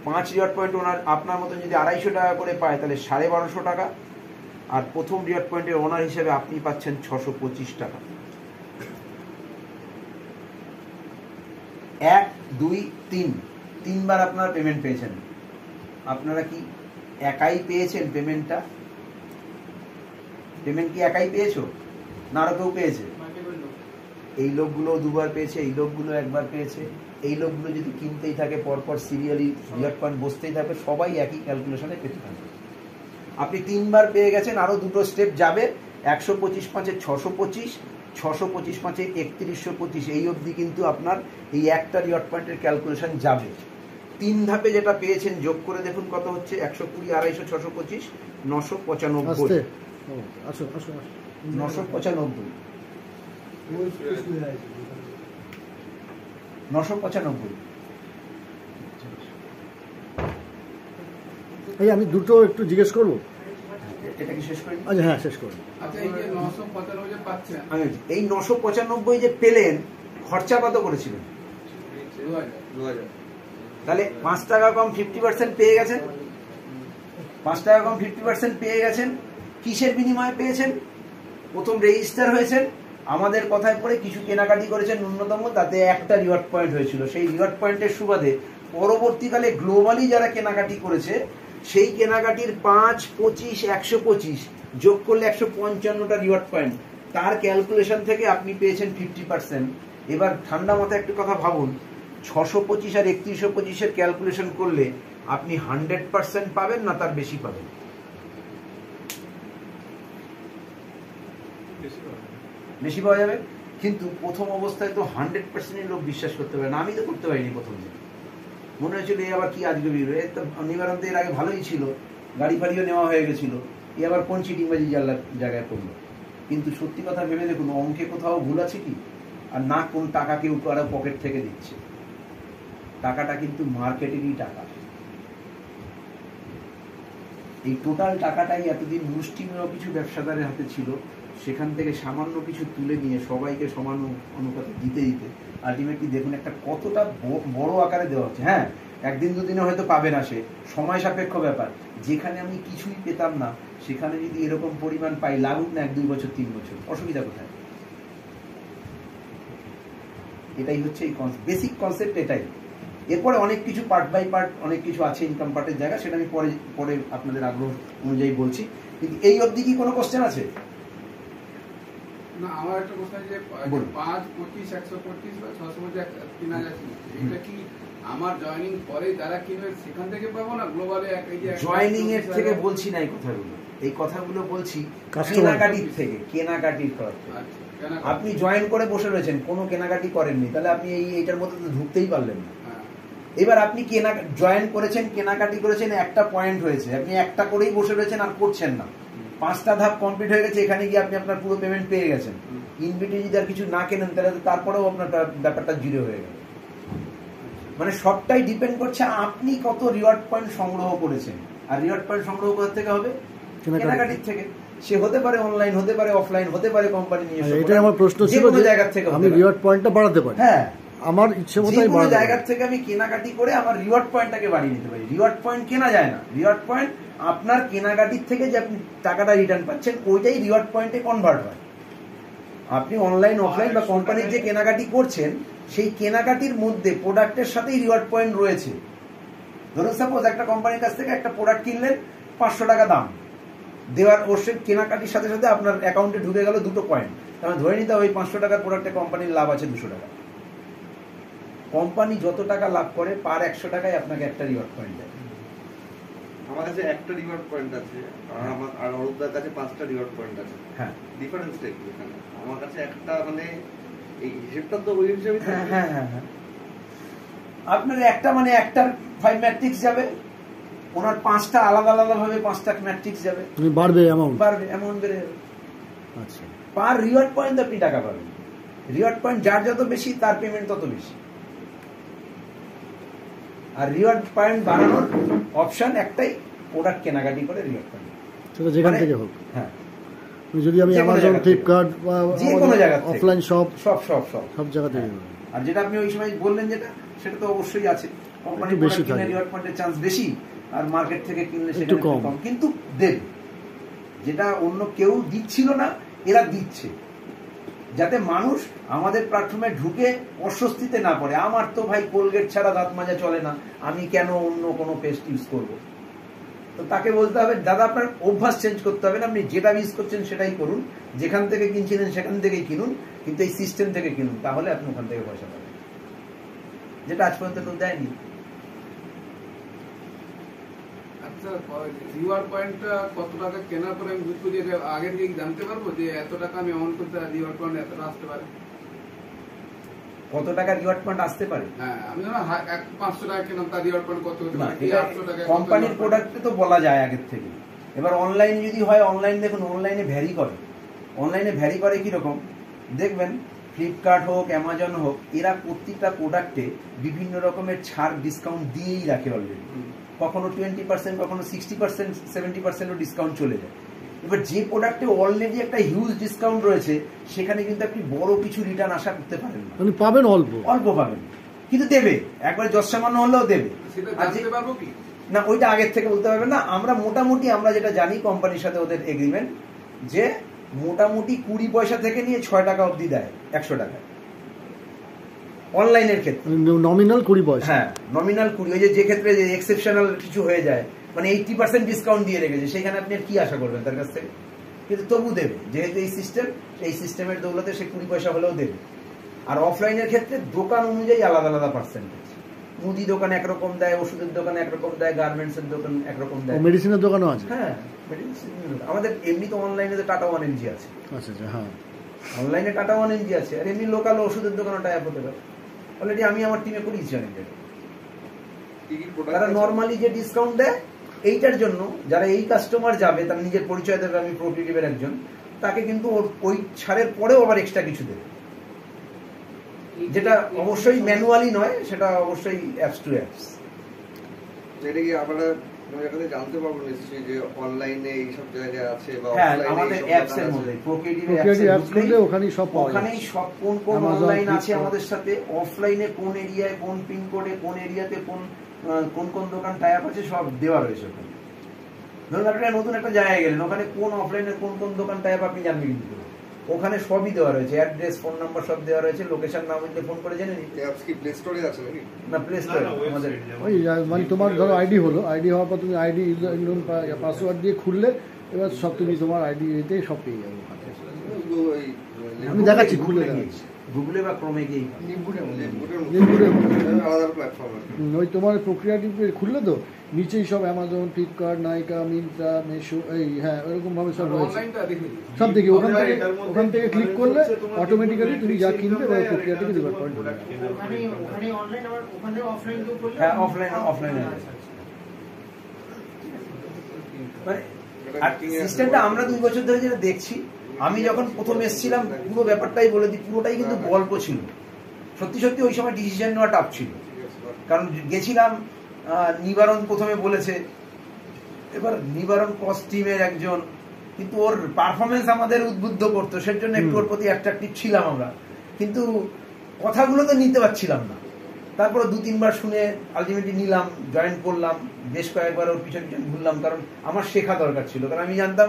[SPEAKER 1] 5 রিওয়ার্ড পয়েন্ট ওনার আপনার মতন যদি 250 টাকা করে পায়, তাহলে 1250 টাকা। আর প্রথম রিওয়ার্ড পয়েন্টের ওনার হিসেবে আপনি পাচ্ছেন 625 টাকা। 1 2 3 তিনবার আপনারা পেমেন্ট পেয়েছেন। আপনারা কি একাই পেয়েছেন পেমেন্টটা? পেমেন্ট কি একাই পেয়েছো না আরো কেউ পেয়েছে? এই লোকগুলো দুবার পেয়েছে, এই লোকগুলো একবার পেয়েছে। এই লোকগুলো যদি কিনতেই থাকে পরপর সিরিয়ালি রিওয়ার্ড পয়েন্ট বসতেই থাকবে, সবাই একই ক্যালকুলেশনে পেতে থাকবে। আপনি 3বার পেয়ে গেছেন, আরো দুটো স্টেপ যাবে। 125 5 625, 625 5 3125, এই অবধি কিন্তু আপনার এই একটা রিওয়ার্ড পয়েন্টের ক্যালকুলেশন যাবে। 3 ধাপে যেটা পেয়েছেন যোগ করে দেখুন কত হচ্ছে। 120 250 625 995। 995 995।
[SPEAKER 2] এই আমি দুটো একটু জিজ্ঞেস করবো,
[SPEAKER 1] এটা কি শেষ করি?
[SPEAKER 2] আচ্ছা হ্যাঁ শেষ করুন।
[SPEAKER 3] আচ্ছা, এই যে 995 যে পাচ্ছেন,
[SPEAKER 1] এই 995 যে পেলেন, খরচা কত করেছিলেন?
[SPEAKER 3] 2000।
[SPEAKER 1] তাহলে 5 টাকা কম 50% পেয়ে গেছেন। 5 টাকা কম 50% পেয়ে গেছেন। কিসের বিনিময়ে পেয়েছেন? প্রথম রেজিস্টার হয়েছেন, আমাদের কথায় পড়ে কিছু কেনাকাটি করেছেন ন্যূনতম, তাতে একটা রিওয়ার্ড পয়েন্ট হয়েছিল। সেই রিওয়ার্ড পয়েন্টের সুবাদে পরবর্তীকালে গ্লোবালি যারা কেনাকাটি করেছে সেই কেনাকাটির 5, 25, 125 যোগ করলে 155টা রিওয়ার্ড পয়েন্ট, তার ক্যালকুলেশন থেকে আপনি পেয়েছেন 50%। এবার ঠান্ডা মাথায় একটা কথা ভাবুন, 625 আর 3125 ক্যালকুলেশন করলে আপনি 100% পাবেন না তার বেশি পাবেন? বেশি পাওয়া যাবে। কিন্তু প্রথম অবস্থায় তো 100% লোক বিশ্বাস করতে পারে না। আমি তো করতে পারিনি প্রথম দিন, মনে হয়েছিল এই আবার কি আজকে বেরোবে, নিবারণ এর আগে ভালোই ছিল, গাড়ি ফাড়িও নেওয়া হয়ে গেছিল, এই আবার কোন চিটিংবাজি জায়গায় পড়লো। কিন্তু সত্যি কথা ভেবে দেখুন, অঙ্কে কোথাও ভুল আছে কি? আর না কোন টাকা কেউ কারো পকেট থেকে দিচ্ছে, টাকাটা কিন্তু মার্কেটেরই টাকা। এই টোটাল টাকাটাই এতদিন মুষ্টিমেয় কিছু ব্যবসাদারের হাতে ছিল, সেখান থেকে সামান্য কিছু তুলে নিয়ে সবাইকে সমান অনুপাতে দিতে দিতে আলটিমেটলি দেখুন একটা কতটা বড় আকারে দেওয়া হচ্ছে। হ্যাঁ, একদিন দুদিনে হয়তো পাবে না, সে সময় সাপেক্ষ ব্যাপার। যেখানে আমি কিছুই পেতাম না সেখানে যদি এরকম পরিমাণ পাই, লাগুক না 1-2 বছর 3 বছর, অসুবিধা কোথায়? এটাই হচ্ছে এই বেসিক কনসেপ্ট, এটাই। এরপরে অনেক কিছু পার্ট বাই পার্ট অনেক কিছু আছে ইনকাম পার্টের জায়গা, সেটা আমি পরে আপনাদের আগ্রহ অনুযায়ী বলছি। কিন্তু এই অবধি কি কোনো কোশ্চেন আছে?
[SPEAKER 3] না, আমার একটা প্রশ্ন যে 5, 25, 125 বা 600 কিনা যাচ্ছে, এটা কি আমার জয়েনিং পরে যারা কিনবে সেখান থেকে পাবো না গ্লোবালে?
[SPEAKER 1] জয়েনিং এর থেকে বলছি না এই কথাগুলো, এই কথাগুলো বলছি কেনাকাটির থেকে, কেনাকাটির থেকে। আপনি জয়েন করে বসে রয়েছেন, কোনো কেনাকাটি করেননি, তাহলে আপনি এইটার মধ্যে তো ঢুকতেই পারলেন না। এবার আপনি জয়েন করেছেন, কেনাকাটি করেছেন, একটা পয়েন্ট হয়েছে, আপনি একটা করেই বসে রয়েছেন আর করছেন না, 5টা ধাপ কমপ্লিট হয়ে গেছে, এখানে গিয়ে আপনি আপনার পুরো পেমেন্ট পেয়ে গেছেন। ইনভিটে যদি আর কিছু না কেনেন তাহলে তারপরেও আপনার ব্যাপারটা জিরো হয়ে গেল। মানে সবটাই ডিপেন্ড করছে আপনি কত রিওয়ার্ড পয়েন্ট সংগ্রহ করেছেন। আর রিওয়ার্ড পয়েন্ট সংগ্রহ কোথা থেকে হবে? কেনাকাটির থেকে। সে হতে পারে অনলাইন, হতে পারে অফলাইন, হতে পারে কোম্পানি নিয়ে।
[SPEAKER 2] এটাই আমার প্রশ্ন ছিল, যে জায়গা থেকে আমি রিওয়ার্ড পয়েন্টটা বাড়াতে পারি। হ্যাঁ, আমার ইচ্ছে মতোই বাড়াতে পারি।
[SPEAKER 1] জায়গা থেকে আমি কেনাকাটি করে আমার রিওয়ার্ড পয়েন্টটাকে বাড়িয়ে নিতে পারি। রিওয়ার্ড পয়েন্ট কেনা যায় না, রিওয়ার্ড পয়েন্ট আপনার কেনাকাটির থেকে যে আপনি টাকাটা রিটার্ন পাচ্ছেন ওইটাই রিওয়ার্ড পয়েন্টে কনভার্ট হয়। আপনি অনলাইন অফলাইন বা কোম্পানির যে কেনাকাটি করছেন সেই কেনাকাটির মধ্যে প্রোডাক্টের সাথেই রিওয়ার্ড পয়েন্ট রয়েছে। ধরুন সাপোজ একটা কোম্পানির কাছ থেকে একটা প্রোডাক্ট কিনলেন, 500 টাকা দাম দেওয়ার, ওর সে কেনাকাটির সাথে সাথে আপনার অ্যাকাউন্টে ঢুকে গেল 2 পয়েন্ট, তাহলে ধরে নিতে ওই 500 টাকার প্রোডাক্টে কোম্পানির লাভ আছে 200 টাকা। কোম্পানি যত টাকা লাভ করে পার 100 টাকায় আপনাকে একটা রিওয়ার্ড পয়েন্ট দেয়।
[SPEAKER 4] আমার কাছে একটা রিওয়ার্ড পয়েন্ট আছে আর অরূপদার কাছে 5টা রিওয়ার্ড পয়েন্ট আছে।
[SPEAKER 1] হ্যাঁ,
[SPEAKER 4] ডিফারেন্সটা কি এখানে? আমার কাছে একটা, মানে এই হিসেবটা তো ওই হিসেবে।
[SPEAKER 1] হ্যাঁ, আপনার একটা মানে একটার 5 ম্যাট্রিক্স যাবে, ওনার 5টা আলাদা আলাদা ভাবে 5টা ম্যাট্রিক্স যাবে,
[SPEAKER 2] বাড়বে অ্যামাউন্ট
[SPEAKER 1] বেড়ে যাবে।
[SPEAKER 2] আচ্ছা,
[SPEAKER 1] পার রিওয়ার্ড পয়েন্ট আপনি টাকা পাবেন। রিওয়ার্ড পয়েন্ট যার যত বেশি তার পেমেন্ট তত বেশি। আর রিওয়ার্ড পয়েন্ট বাড়ানোর অপশন একটাই, প্রোডাক্ট কেনাকাটি করে রিওয়ার্ড পয়েন্ট,
[SPEAKER 2] সেটা যেখান থেকে হোক।
[SPEAKER 1] হ্যাঁ,
[SPEAKER 2] যদি আমি অ্যামাজন, ফ্লিপকার্ট বা
[SPEAKER 1] যে কোনো জায়গা,
[SPEAKER 2] অফলাইন সব জায়গা থেকে।
[SPEAKER 1] আর যেটা আপনি ওই সময় বললেন যেটা, সেটা তো অবশ্যই আছে, কোম্পানি বেশি কিনে রিওয়ার্ড পয়েন্টের চান্স বেশি, আর মার্কেট থেকে কিনলে সেটা একটু কম, কিন্তু দেবে। যেটা অন্য কেউ দিচ্ছিল না, এরা দিচ্ছে, যাতে মানুষ আমাদের প্ল্যাটফর্মে ঢুকে অস্বস্তিতে না পড়ে। আমার তো ভাই কোলগেট ছাড়া দাঁত মাজা চলে না, আমি কেন অন্য কোনো পেস্ট ইউজ করব? তো তাকে বলতে হবে দাদা আপনার অভ্যাস চেঞ্জ করতে হবে না, আপনি যেটা ইউজ করছেন সেটাই করুন, যেখান থেকে কিনছিলেন সেখান থেকেই কিনুন, কিন্তু এই সিস্টেম থেকে কিনুন, তাহলে আপনি ওখান থেকে পয়সা পাবেন, যেটা আজ পর্যন্ত কেউ দেয়নি।
[SPEAKER 3] আচ্ছা, রিওয়ার্ড পয়েন্টটা কত টাকা কেনার পরে আমি বুঝবো যে আগে থেকে জানতে পারবো যে এত টাকা আমি অন করতে রিওয়ার্ড পয়েন্ট এতটা আসতে পারে?
[SPEAKER 1] কত টাকা রিওয়ার্ড পয়েন্ট আসতে পারে?
[SPEAKER 3] হ্যাঁ, আমি ধরো 500 টাকা কিনলাম, তার রিওয়ার্ড পয়েন্ট কত হতে পারে?
[SPEAKER 1] কোম্পানির প্রোডাক্টে তো বলা যায় আগের থেকে। এবার অনলাইন যদি হয়, অনলাইন দেখুন, অনলাইনে ভ্যারি করে। অনলাইনে ভ্যারি করে কিরকম দেখবেন, ফ্লিপকার্ট হোক, অ্যামাজন হোক, এরা প্রত্যেকটা প্রোডাক্টে বিভিন্ন রকমের ছাড়, ডিসকাউন্ট দিয়েই রাখে অলরেডি। কখনো 20%, কখনো 60%, 70% ডিসকাউন্ট চলে যায়। এবার যে প্রোডাক্টে অলরেডি একটা হিউজ ডিসকাউন্ট রয়েছে, সেখানে কিন্তু আপনি বড় কিছু রিটার্ন আশা করতে পারেন না,
[SPEAKER 2] মানে পাবেন অল্প
[SPEAKER 1] পাবেন, কিন্তু দেবে, একবার যৎসামান্য হলেও দেবে। না, ওইটা আগের থেকে বলতে পারবেন না। আমরা মোটামুটি আমরা যেটা জানি, কোম্পানির সাথে ওদের এগ্রিমেন্ট, যে মোটামুটি 20 পয়সা থেকে নিয়ে 6 টাকা অবধি দেয় 100 টাকায় অনলাইনের ক্ষেত্রে।
[SPEAKER 2] নমিনাল 20 পয়সা।
[SPEAKER 1] হ্যাঁ, নমিনাল 20। ওই যে ক্ষেত্রে যে এক্সেপশনাল কিছু হয়ে যায়, মানে 80% ডিসকাউন্ট দিয়ে রেখেছে, সেখানে আপনি আর কি আশা করবেন তার কাছ থেকে? কিন্তু তবু দেবে, যেহেতু এই সিস্টেমের দৌলতে সে 20 পয়সা হলেও দেবে। আর অফলাইনের ক্ষেত্রে দোকান অনুযায়ী আলাদা আলাদা পার্সেন্টেজ, মুদি দোকান একরকম দেয়, ওষুধের দোকান একরকম দেয়, গার্মেন্টস এর দোকান একরকম দেয়,
[SPEAKER 2] মেডিসিনের দোকানও আছে।
[SPEAKER 1] হ্যাঁ মেডিসিন আমাদের এমনি তো অনলাইনে তো টাটা 1mg আছে।
[SPEAKER 2] আচ্ছা আচ্ছা, হ্যাঁ
[SPEAKER 1] অনলাইনে টাটা 1mg আছে, আর এমনি লোকাল ওষুধের দোকানও টাই হতে পারে। অলরেডি আমি আমার টিমে করিয়েছি অনেক জায়গায়। তারা নর্মালি যে ডিসকাউন্ট দেয় এইটার জন্য, যারা এই কাস্টমার যাবে তার নিজের পরিচয় দেবে আমি প্রোক্রিয়েটিভের একজন, তাকে কিন্তু ওই ছাড়ের পরেও আবার এক্সট্রা কিছু দেবে, যেটা অবশ্যই ম্যানুয়ালি নয়, সেটা অবশ্যই অ্যাপস টু অ্যাপস।
[SPEAKER 4] এটা কি আমরা জানতে পারবো নিশ্চয়ই যে অনলাইনে এই সব জায়গায় আছে বা
[SPEAKER 1] হ্যাঁ,
[SPEAKER 4] অফলাইনে
[SPEAKER 1] আমাদের অ্যাপস এর মধ্যে প্রোক্রিয়েটিভ
[SPEAKER 2] অ্যাপস খুললে ওখানেই সব পাওয়া যায়।
[SPEAKER 1] ওখানেই সব কোন কোন অনলাইন আছে আমাদের সাথে, অফলাইনে কোন এরিয়ায় কোন পিন কোডে কোন এরিয়াতে কোন কোন দোকান টাই আপ আছে সব দেওয়া রয়েছে ওখানে। ধরুন আপনি নতুন একটা জায়গায় গেলেন, ওখানে কোন অফলাইনে কোন দোকান টাই আপ আপনি জানবেন কিন্তু ওখানে সবই দেওয়া রয়েছে, অ্যাড্রেস ফোন নাম্বার সব দেওয়া রয়েছে, লোকেশন না বুঝলে ফোন করে জেনে নিন।
[SPEAKER 4] অ্যাপস কি প্লে স্টোরে আছে নাকি?
[SPEAKER 1] না, প্লে স্টোরে আমাদের
[SPEAKER 2] ওই মানে তোমার ধরো আইডি হলো, আইডি হওয়ার পর তুমি আইডি পাসওয়ার্ড দিয়ে খুললে এবার সব তুমি তোমার আইডি এতে সব পেয়ে যাবে ওখানে। আমি দেখাচ্ছি খুলে দেখাচ্ছি,
[SPEAKER 1] গুগলে বা ক্রোমে গিয়ে
[SPEAKER 4] আলাদা প্ল্যাটফর্ম আছে।
[SPEAKER 2] ওই তোমার প্রক্রিয়াটি খুললে তো নিচেই সব অ্যামাজন, ফ্লিপকার্ট, নাইকা, মিন্ত্রা, মেশো, এই হ্যাঁ ওরকম ভাবে সব রয়েছে, সব দেখি ওখান থেকে ক্লিক করলে অটোমেটিক্যালি তুমি যা কিনবে ওই প্রক্রিয়াটিকে রিভার্ট পয়েন্ট হবে।
[SPEAKER 1] হ্যাঁ অফলাইন মানে সিস্টেমটা আমরা 2 বছর ধরে যেটা দেখছি, আমি যখন প্রথম এসেছিলাম পুরো ব্যাপারটাই বলে দিই, পুরোটাই কিন্তু গল্প ছিল। সত্যি সত্যি ওই সময় ডিসিশন নেওয়া টাফ ছিল, কারণ গেছিলাম নিবারণ প্রথমে বলেছে, এবার নিবারণ কস্টিউমের একজন, কিন্তু ওর পারফরমেন্স আমাদের উদ্বুদ্ধ করতো, সেজন্য একটু ওর প্রতি অ্যাট্রাকটিভ ছিলাম আমরা, কিন্তু কথাগুলো তো নিতে পারছিলাম না। তারপরে 2-3 বার শুনে আলটিমেটলি নিলাম, জয়েন করলাম, বেশ কয়েকবার ওর পিছন ঘুরলাম, কারণ আমার শেখা দরকার ছিল, কারণ আমি জানতাম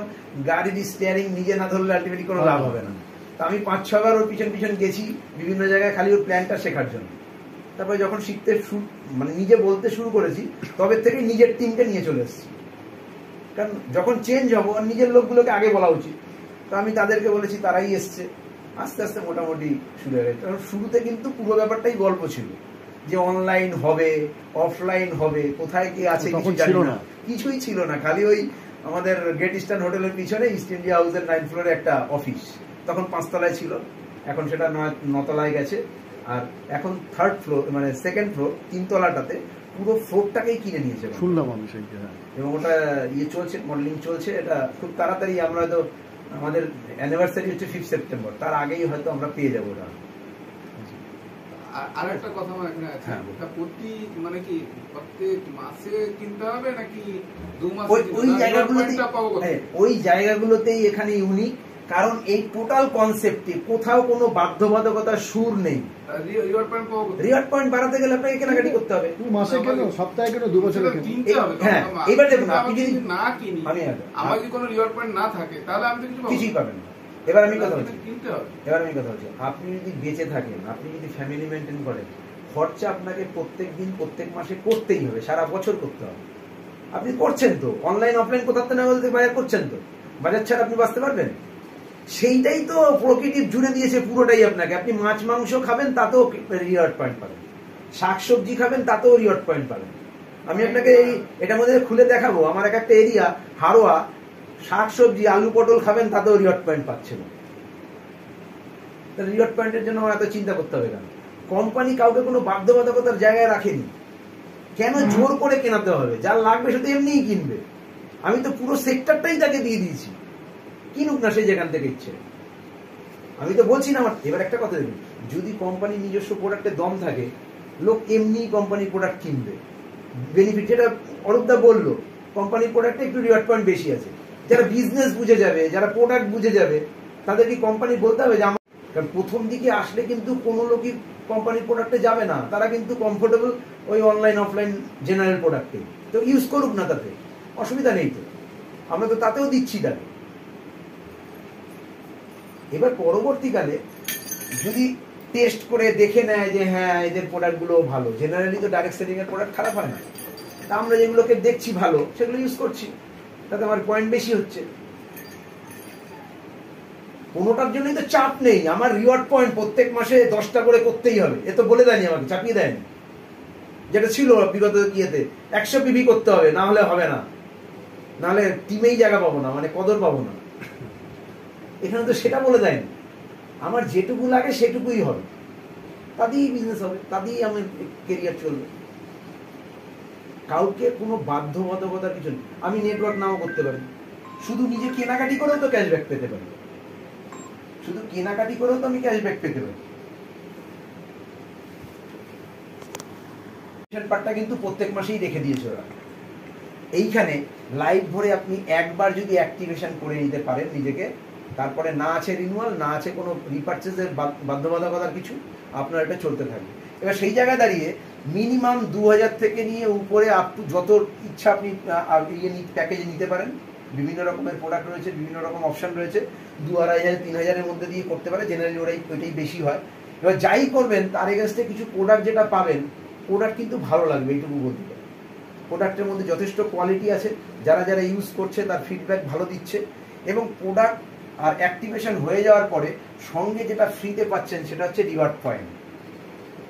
[SPEAKER 1] গাড়ির স্টিয়ারিং নিজে না ধরলে আলটিমেটলি কোনো লাভ হবে না। তো আমি 5-6 বার ওর পিছন গেছি বিভিন্ন জায়গায়, খালি ওর প্ল্যানটা শেখার জন্য। তারপরে যখন শিখতে মানে নিজে বলতে শুরু করেছি, তবে থেকে নিজের টিমকে নিয়ে চলে এসেছি, কারণ যখন চেঞ্জ হবো আর নিজের লোকগুলোকে আগে বলা উচিত। তো আমি তাদেরকে বলেছি, তারাই এসছে, আস্তে আস্তে মোটামুটি শুরু হয়ে গেছে। কারণ শুরুতে কিন্তু পুরো ব্যাপারটাই গল্প ছিল, যে অনলাইন হবে অফলাইন হবে, কোথায় কি আছে কিছু জানি না, কিছুই ছিল না। খালি ওই আমাদের গ্রেট ইস্টার্ন হোটেলের পিছনে ইস্ট ইন্ডিয়া হাউসের 9th ফ্লোরে একটা অফিস, তখন 5 তলায় ছিল, এখন সেটা 9 তলায় গেছে। আর এখন 3rd ফ্লোর মানে 2nd ফ্লোর 3 তলাটাতে পুরো ফ্লোরটাকেই কিনে নিয়েছে,
[SPEAKER 2] শুনলাম আমি সেইটা।
[SPEAKER 1] এবং ওটা চলছে, মডেলিং চলছে, এটা খুব তাড়াতাড়ি আমরা হয়তো, আমাদের অ্যানিভার্সারি হচ্ছে 5 সেপ্টেম্বর, তার আগেই হয়তো আমরা পেয়ে যাবো ওটা।
[SPEAKER 3] আর একটা কথা আমার এখানে আছে, ওটা প্রতি মানে কি প্রত্যেক মাসে কিনতে হবে নাকি 2 মাসে?
[SPEAKER 1] ওই জায়গাগুলোতেই এখানে ইউনিক, কারণ এই টোটাল কনসেপ্টে কোথাও কোনো বাধ্যবাধকতার সুর নেই। রিওয়ার্ড পয়েন্ট বাড়াতে গেলে আপনাকে কেনাকাটি করতে হবে,
[SPEAKER 2] মাসে কেন, সপ্তাহে কেন, 2 বছরে কেন।
[SPEAKER 1] হ্যাঁ, এবার দেখুন আপনি যদি
[SPEAKER 3] না কিনি, আমার যদি কোনো রিওয়ার্ড পয়েন্ট না থাকে তাহলে আমি তো কিছুই
[SPEAKER 1] পাবেন না। এবার আমি কথা বলছি, আপনি যদি বেঁচে থাকেন, আপনি যদি ফ্যামিলি মেনটেন করেন, খরচা আপনাকে প্রত্যেক দিন প্রত্যেক মাসে করতেই হবে, সারা বছর করতে হবে। আপনি করছেন তো, অনলাইন অফলাইন কোথাও না বলতে বাজার করছেন তো, বাজার ছাড়া আপনি বাঁচতে পারবেন? সেইটাই তো প্রকৃতি জুড়ে দিয়েছে পুরোটাই আপনাকে। আপনি মাছ মাংস খাবেন, তাতেও রিওয়ার্ড পয়েন্ট পাবেন, শাকসবজি খাবেন, তাতেও রিওয়ার্ড পয়েন্ট পাবেন। আমি আপনাকে এটার মধ্যে খুলে দেখাবো, আমার একটা এরিয়া হারোয়া, শাকসবজি আলু পটল খাবেন, তাতেও রিওয়ার্ড পয়েন্ট পাচ্ছেন। রিওয়ার্ড পয়েন্টের জন্য আমার এত চিন্তা করতে হবে কেন? কোম্পানি কাউকে কোনো বাধ্যবাধকতার জায়গায় রাখেনি, কেন জোর করে কেনাতে হবে? যার লাগবে সে তো এমনিই কিনবে। আমি তো পুরো সেক্টরটাই তাকে দিয়ে দিয়েছি, কিনুক না সে যেখান থেকে ইচ্ছে। আমি তো বলছি না আমার। এবার একটা কথা দেখুন, যদি কোম্পানির নিজস্ব প্রোডাক্টের দম থাকে, লোক এমনি কোম্পানির প্রোডাক্ট কিনবে। বেনিফিট যেটা অরূপদা বললো, কোম্পানির প্রোডাক্টে একটু রিওয়ার্ড পয়েন্ট বেশি আছে। যারা বিজনেস বুঝে যাবে, যারা প্রোডাক্ট বুঝে যাবে, তাদেরকে কোম্পানি বলতে হবে যে আমার, কারণ প্রথম দিকে আসলে কিন্তু কোনো লোকই কোম্পানির প্রোডাক্টে যাবে না, তারা কিন্তু কমফোর্টেবল ওই অনলাইন অফলাইন জেনারেল প্রোডাক্টে। তো ইউজ করুক না, তাতে অসুবিধা নেই তো, আমরা তো তাতেও দিচ্ছি তাকে। এবার পরবর্তীকালে যদি টেস্ট করে দেখে নেয় যে হ্যাঁ এদের প্রোডাক্টগুলো ভালো, জেনারেলি তো ডাইরেক্ট সেলিং এর প্রোডাক্ট খারাপ হয় না, তা আমরা যেগুলোকে দেখছি ভালো সেগুলো ইউজ করছি, তাতে আমার পয়েন্ট বেশি হচ্ছে। কোনোটার জন্যই তো চাপ নেই, আমার রিওয়ার্ড পয়েন্ট প্রত্যেক মাসে 10টা করে করতেই হবে, এ তো বলে দেয়নি আমাকে, চাপিয়ে দেয়নি, যেটা ছিল বিগত ইয়েতে 100 পিভি করতে হবে, না হলে হবে না, নাহলে টিমেই জায়গা পাবো না, মানে কদর পাবো না। এখানে তো সেটা বলে দেয়নি, আমার যেটুকু লাগে সেটুকুই হবে, তাতেই বিজনেস হবে, তাতেই আমার কেরিয়ার চলবে। কাউকে কোনো বাধ্যবাধকতার কিছু নেই। আমি নেটওয়ার্ক নাও করতে পারি, শুধু নিজে কেনাকাটি করেও তো ক্যাশব্যাক পেতে পারি, শুধু কেনাকাটি করেও তো আমি ক্যাশব্যাক পেতে পারি। পার্টটা কিন্তু প্রত্যেক মাসেই রেখে দিয়েছে ওরা। এইখানে লাইভ ভরে আপনি একবার যদি অ্যাক্টিভেশন করে নিতে পারেন নিজেকে, তারপরে না আছে রিনিউয়াল, না আছে কোনো রিপারচেজের বাধ্যবাধকতার কিছু, আপনার এটা চলতে থাকবে। এবার সেই জায়গায় দাঁড়িয়ে মিনিমাম 2000 থেকে নিয়ে উপরে আপ টু যত ইচ্ছা আপনি প্যাকেজে নিতে পারেন। বিভিন্ন রকমের প্রোডাক্ট রয়েছে, বিভিন্ন রকম অপশন রয়েছে, 2500-3000-এর মধ্যে দিয়ে করতে পারে, জেনারেলি ওইটাই বেশি হয়। এবার যাই করবেন তার এগেনস্টে কিছু প্রোডাক্ট যেটা পাবেন, প্রোডাক্ট কিন্তু ভালো লাগবে, এইটুকু বলতে পারি। প্রোডাক্টের মধ্যে যথেষ্ট কোয়ালিটি আছে, যারা যারা ইউজ করছে তার ফিডব্যাক ভালো দিচ্ছে, এবং প্রোডাক্ট আর অ্যাক্টিভেশন হয়ে যাওয়ার পরে সঙ্গে যেটা ফ্রিতে পাচ্ছেন সেটা হচ্ছে রিওয়ার্ড পয়েন্ট।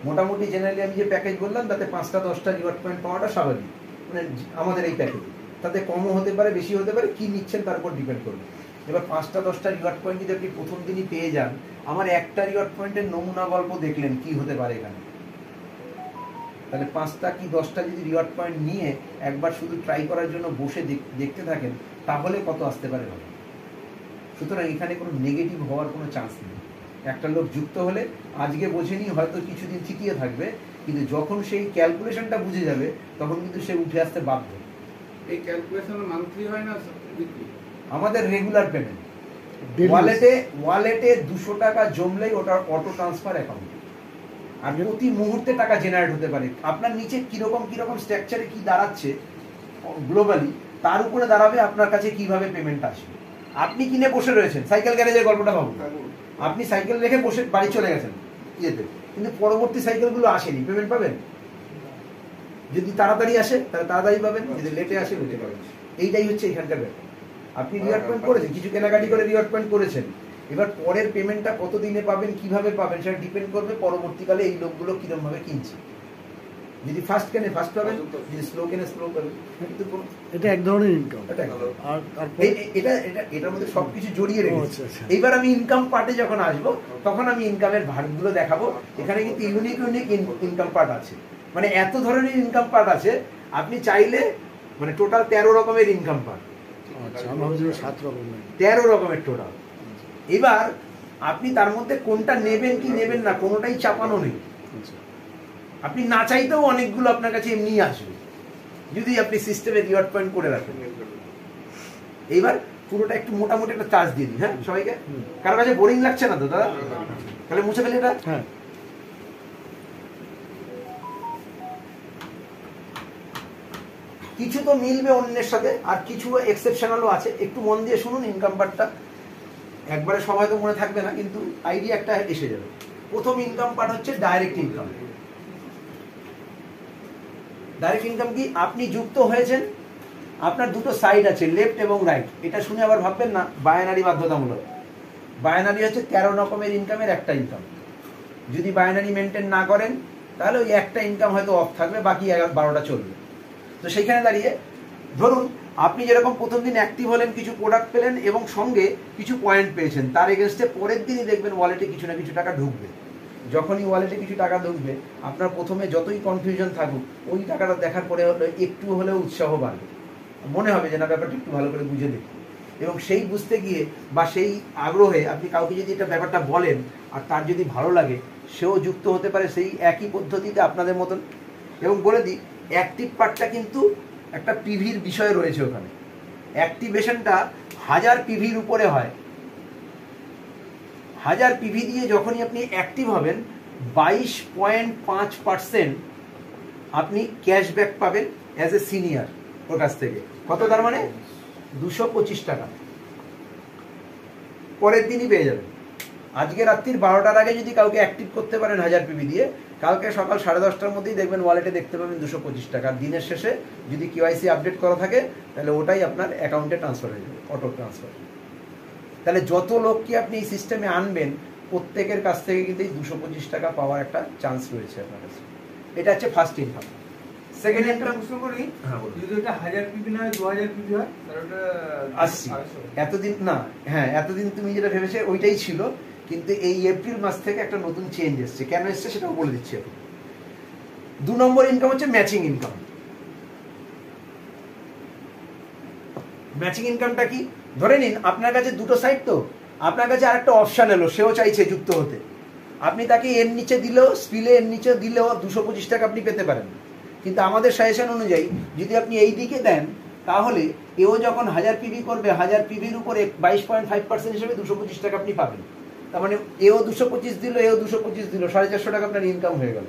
[SPEAKER 1] মোটামুটি জেনারেলি আমি যে প্যাকেজ বললাম তাতে 5টা-10টা রিওয়ার্ড পয়েন্ট পাওয়াটা স্বাভাবিক, মানে আমাদের এই প্যাকেজে। তাতে কমও হতে পারে, বেশি হতে পারে, কি নিচ্ছেন তার উপর ডিপেন্ড করবে। এবার 5টা-10টা রিওয়ার্ড পয়েন্ট যদি আপনি প্রথম দিনই পেয়ে যান, আমার একটা রিওয়ার্ড পয়েন্টের নমুনা গল্প দেখলেন কি হতে পারে এখানে, তাহলে 5টা কি 10টা যদি রিওয়ার্ড পয়েন্ট নিয়ে একবার শুধু ট্রাই করার জন্য বসে দেখতে থাকেন, তাহলে কত আসতে পারে ভালো। সুতরাং এখানে কোনো নেগেটিভ হওয়ার কোনো চান্স নেই। একটা লোক যুক্ত হলে আজকে বোঝেনি, হয়তো কিছুদিন চিটিয়ে থাকবে, কিন্তু যখন সেই ক্যালকুলেশনটা বুঝে যাবে তখন কিন্তু সে উঠে আসতে বাধ্য।
[SPEAKER 3] এই ক্যালকুলেশন মান্থলি হয় না,
[SPEAKER 1] আমাদের রেগুলার পেমেন্ট, ওয়ালেটে 200 টাকা জমলেই ওটা অটো ট্রান্সফার অ্যাকাউন্ট, আর প্রতি মুহূর্তে টাকা জেনারেট হতে পারে। আপনার নিচে কিরকম স্ট্রাকচারে কি দাঁড়াচ্ছে গ্লোবালি, তার উপরে দাঁড়াবে আপনার কাছে কিভাবে পেমেন্ট আসবে। আপনি কিনে বসে রয়েছেন, সাইকেল গ্যারেজের গল্পটা ভাবুন, আপনি সাইকেল রেখে বসে বাড়ি চলে গেছেন ইয়েতে, কিন্তু পরবর্তী সাইকেলগুলো আসেনি, পেমেন্ট পাবেন? যদি তাড়াতাড়ি আসে তাহলে তাড়াতাড়ি পাবেন, যদি লেটে আসে লেটে পাবেন। এইটাই হচ্ছে এখানকার ব্যাপার। আপনি রিওয়ার্ড পয়েন্ট করেছেন, কিছু কেনাকাটি করে রিওয়ার্ড পয়েন্ট করেছেন, এবার পরের পেমেন্টটা কত দিনে পাবেন, কিভাবে পাবেন, সেটা ডিপেন্ড করবে পরবর্তীকালে এই লোকগুলো কিরকম ভাবে কিনছে। যদি ফাস্ট কেনে ফাস্ট পাবেন, যদি স্লো কেনে স্লো পাবেন। কিন্তু
[SPEAKER 2] এটা এক ধরনের ইনকাম,
[SPEAKER 1] আর এটার মধ্যে সবকিছু জড়িয়ে রেখেছে। এইবার আমি ইনকাম পার্টে যখন আসবো, তখন আমি ইনকামের ভাগগুলো দেখাবো। এখানে কিন্তু ইউনিক ইনকাম পার্ট আছে, মানে এত ধরনের ইনকাম পার্ট আছে, আপনি চাইলে মানে টোটাল 13 রকমের ইনকাম পার্ট। 13 রকমের টোটাল। এবার আপনি তার মধ্যে কোনটা নেবেন কি নেবেন না, কোনোটাই চাপানো নেই। আপনি না চাইতেও অনেকগুলো আপনার কাছে এমনি আসবে, যদি আপনি সিস্টেমে রিওয়ার্ড পয়েন্ট করে রাখেন। এইবার পুরোটা একটু মোটামুটি একটা চার্জ দিয়ে দিই, হ্যাঁ সবাইকে। কারো কাছে বোরিং লাগছে না তো দাদা? তাহলে মুছে ফেলি এটা।
[SPEAKER 2] হ্যাঁ,
[SPEAKER 1] কিছু তো মিলবে অন্যের সাথে, আর কিছু এক্সেপশনালও আছে। একটু মন দিয়ে শুনুন ইনকাম পার্টটা, একবারে সবাই তো মনে থাকবে না, কিন্তু আইডিয়া একটা এসে যাবে। প্রথম ইনকাম পার্ট হচ্ছে ডাইরেক্ট ইনকাম। ডাইরেক্ট ইনকাম কি? আপনি যুক্ত হয়েছেন, আপনার দুটো সাইড আছে, লেফট এবং রাইট। এটা শুনে আবার ভাববেন না বায়নারি বাধ্যতামূলক। বায়নারি হচ্ছে 13 রকমের ইনকামের একটা ইনকাম। যদি বায়নারি মেনটেন না করেন তাহলে ওই একটা ইনকাম হয়তো অফ থাকবে, বাকি 12টা চলবে। তো সেইখানে দাঁড়িয়ে ধরুন আপনি যেরকম প্রথম দিন অ্যাক্টিভ হলেন, কিছু প্রোডাক্ট পেলেন এবং সঙ্গে কিছু পয়েন্ট পেয়েছেন, তার এগেনস্টে পরের দিনই দেখবেন ওয়ালেটে কিছু না কিছু টাকা ঢুকবে। যখনই ওয়ালেটে কিছু টাকা ঢুকবে, আপনার প্রথমে যতই কনফিউশন থাকুক, ওই টাকাটা দেখার পরে একটু হলেও উৎসাহ বাড়বে, মনে হবে যে না ব্যাপারটা একটু ভালো করে বুঝে দেখি। এবং সেই বুঝতে গিয়ে বা সেই আগ্রহে আপনি কাউকে যদি এটা ব্যাপারটা বলেন আর তার যদি ভালো লাগে, সেও যুক্ত হতে পারে সেই একই পদ্ধতিতে আপনাদের মতন। এবং বলে দিই, অ্যাক্টিভ পার্টটা কিন্তু একটা পিভির বিষয় রয়েছে ওখানে। অ্যাক্টিভেশনটা 1000 পিভির উপরে হয়। 1000 পিভি দিয়ে যখনই আপনি অ্যাক্টিভ হবেন, 22.5% আপনি ক্যাশব্যাক পাবেন অ্যাজ এ সিনিয়র ওর কাছ থেকে। কত? তার মানে 225 টাকা পরের দিনই পেয়ে যাবেন। আজকে রাত্রির 12টার আগে যদি কাউকে অ্যাক্টিভ করতে পারেন 1000 পিভি দিয়ে, কালকে সকাল 10:30টার মধ্যেই দেখবেন ওয়ালেটে দেখতে পাবেন 225 টাকা। আর দিনের শেষে যদি KYC আপডেট করা থাকে তাহলে ওটাই আপনার অ্যাকাউন্টে ট্রান্সফার হয়ে যাবে, অটো ট্রান্সফার। তাহলে যত লোককে আপনি এই সিস্টেমে আনবেন প্রত্যেকের কাছ থেকে কিন্তু এই 225 টাকা পাওয়ার একটা চান্স রয়েছে আপনার কাছে। এটা হচ্ছে ফার্স্ট ইনকাম। সেকেন্ড ইনকাম
[SPEAKER 5] প্রশ্ন করি,
[SPEAKER 1] হ্যাঁ বলুন।
[SPEAKER 5] যদি এটা 1000 পিপি না 2000 পিপি হয় তাহলে ওটা
[SPEAKER 1] আসছি। এতদিন না, হ্যাঁ এতদিন তুমি যেটা ভেবেছে ওইটাই ছিল, কিন্তু এই এপ্রিল মাস থেকে একটা নতুন চেঞ্জ এসছে। কেন এসছে সেটাও বলে দিচ্ছি এখন। 2 নম্বর ইনকাম হচ্ছে ম্যাচিং ইনকাম। ম্যাচিং ইনকামটা কি? ধরে নিন আপনার কাছে দুটো সাইট, তো আপনার কাছে আরেকটা অপশন এলো, সেও চাইছে যুক্ত হতে। আপনি তাকে এর নিচে দিলেও, স্পিলে এর নিচে দিলেও 225 টাকা আপনি পেতে পারেন। কিন্তু আমাদের সাজেশন অনুযায়ী যদি আপনি এই দিকে দেন তাহলে এও যখন 1000 পিভি করবে, 1000 পিভির উপরে 22.5% হিসেবে 225 টাকা আপনি পাবেন। তার মানে এও 225 দিল, এও 225 দিল, 450 টাকা আপনার ইনকাম হয়ে গেল।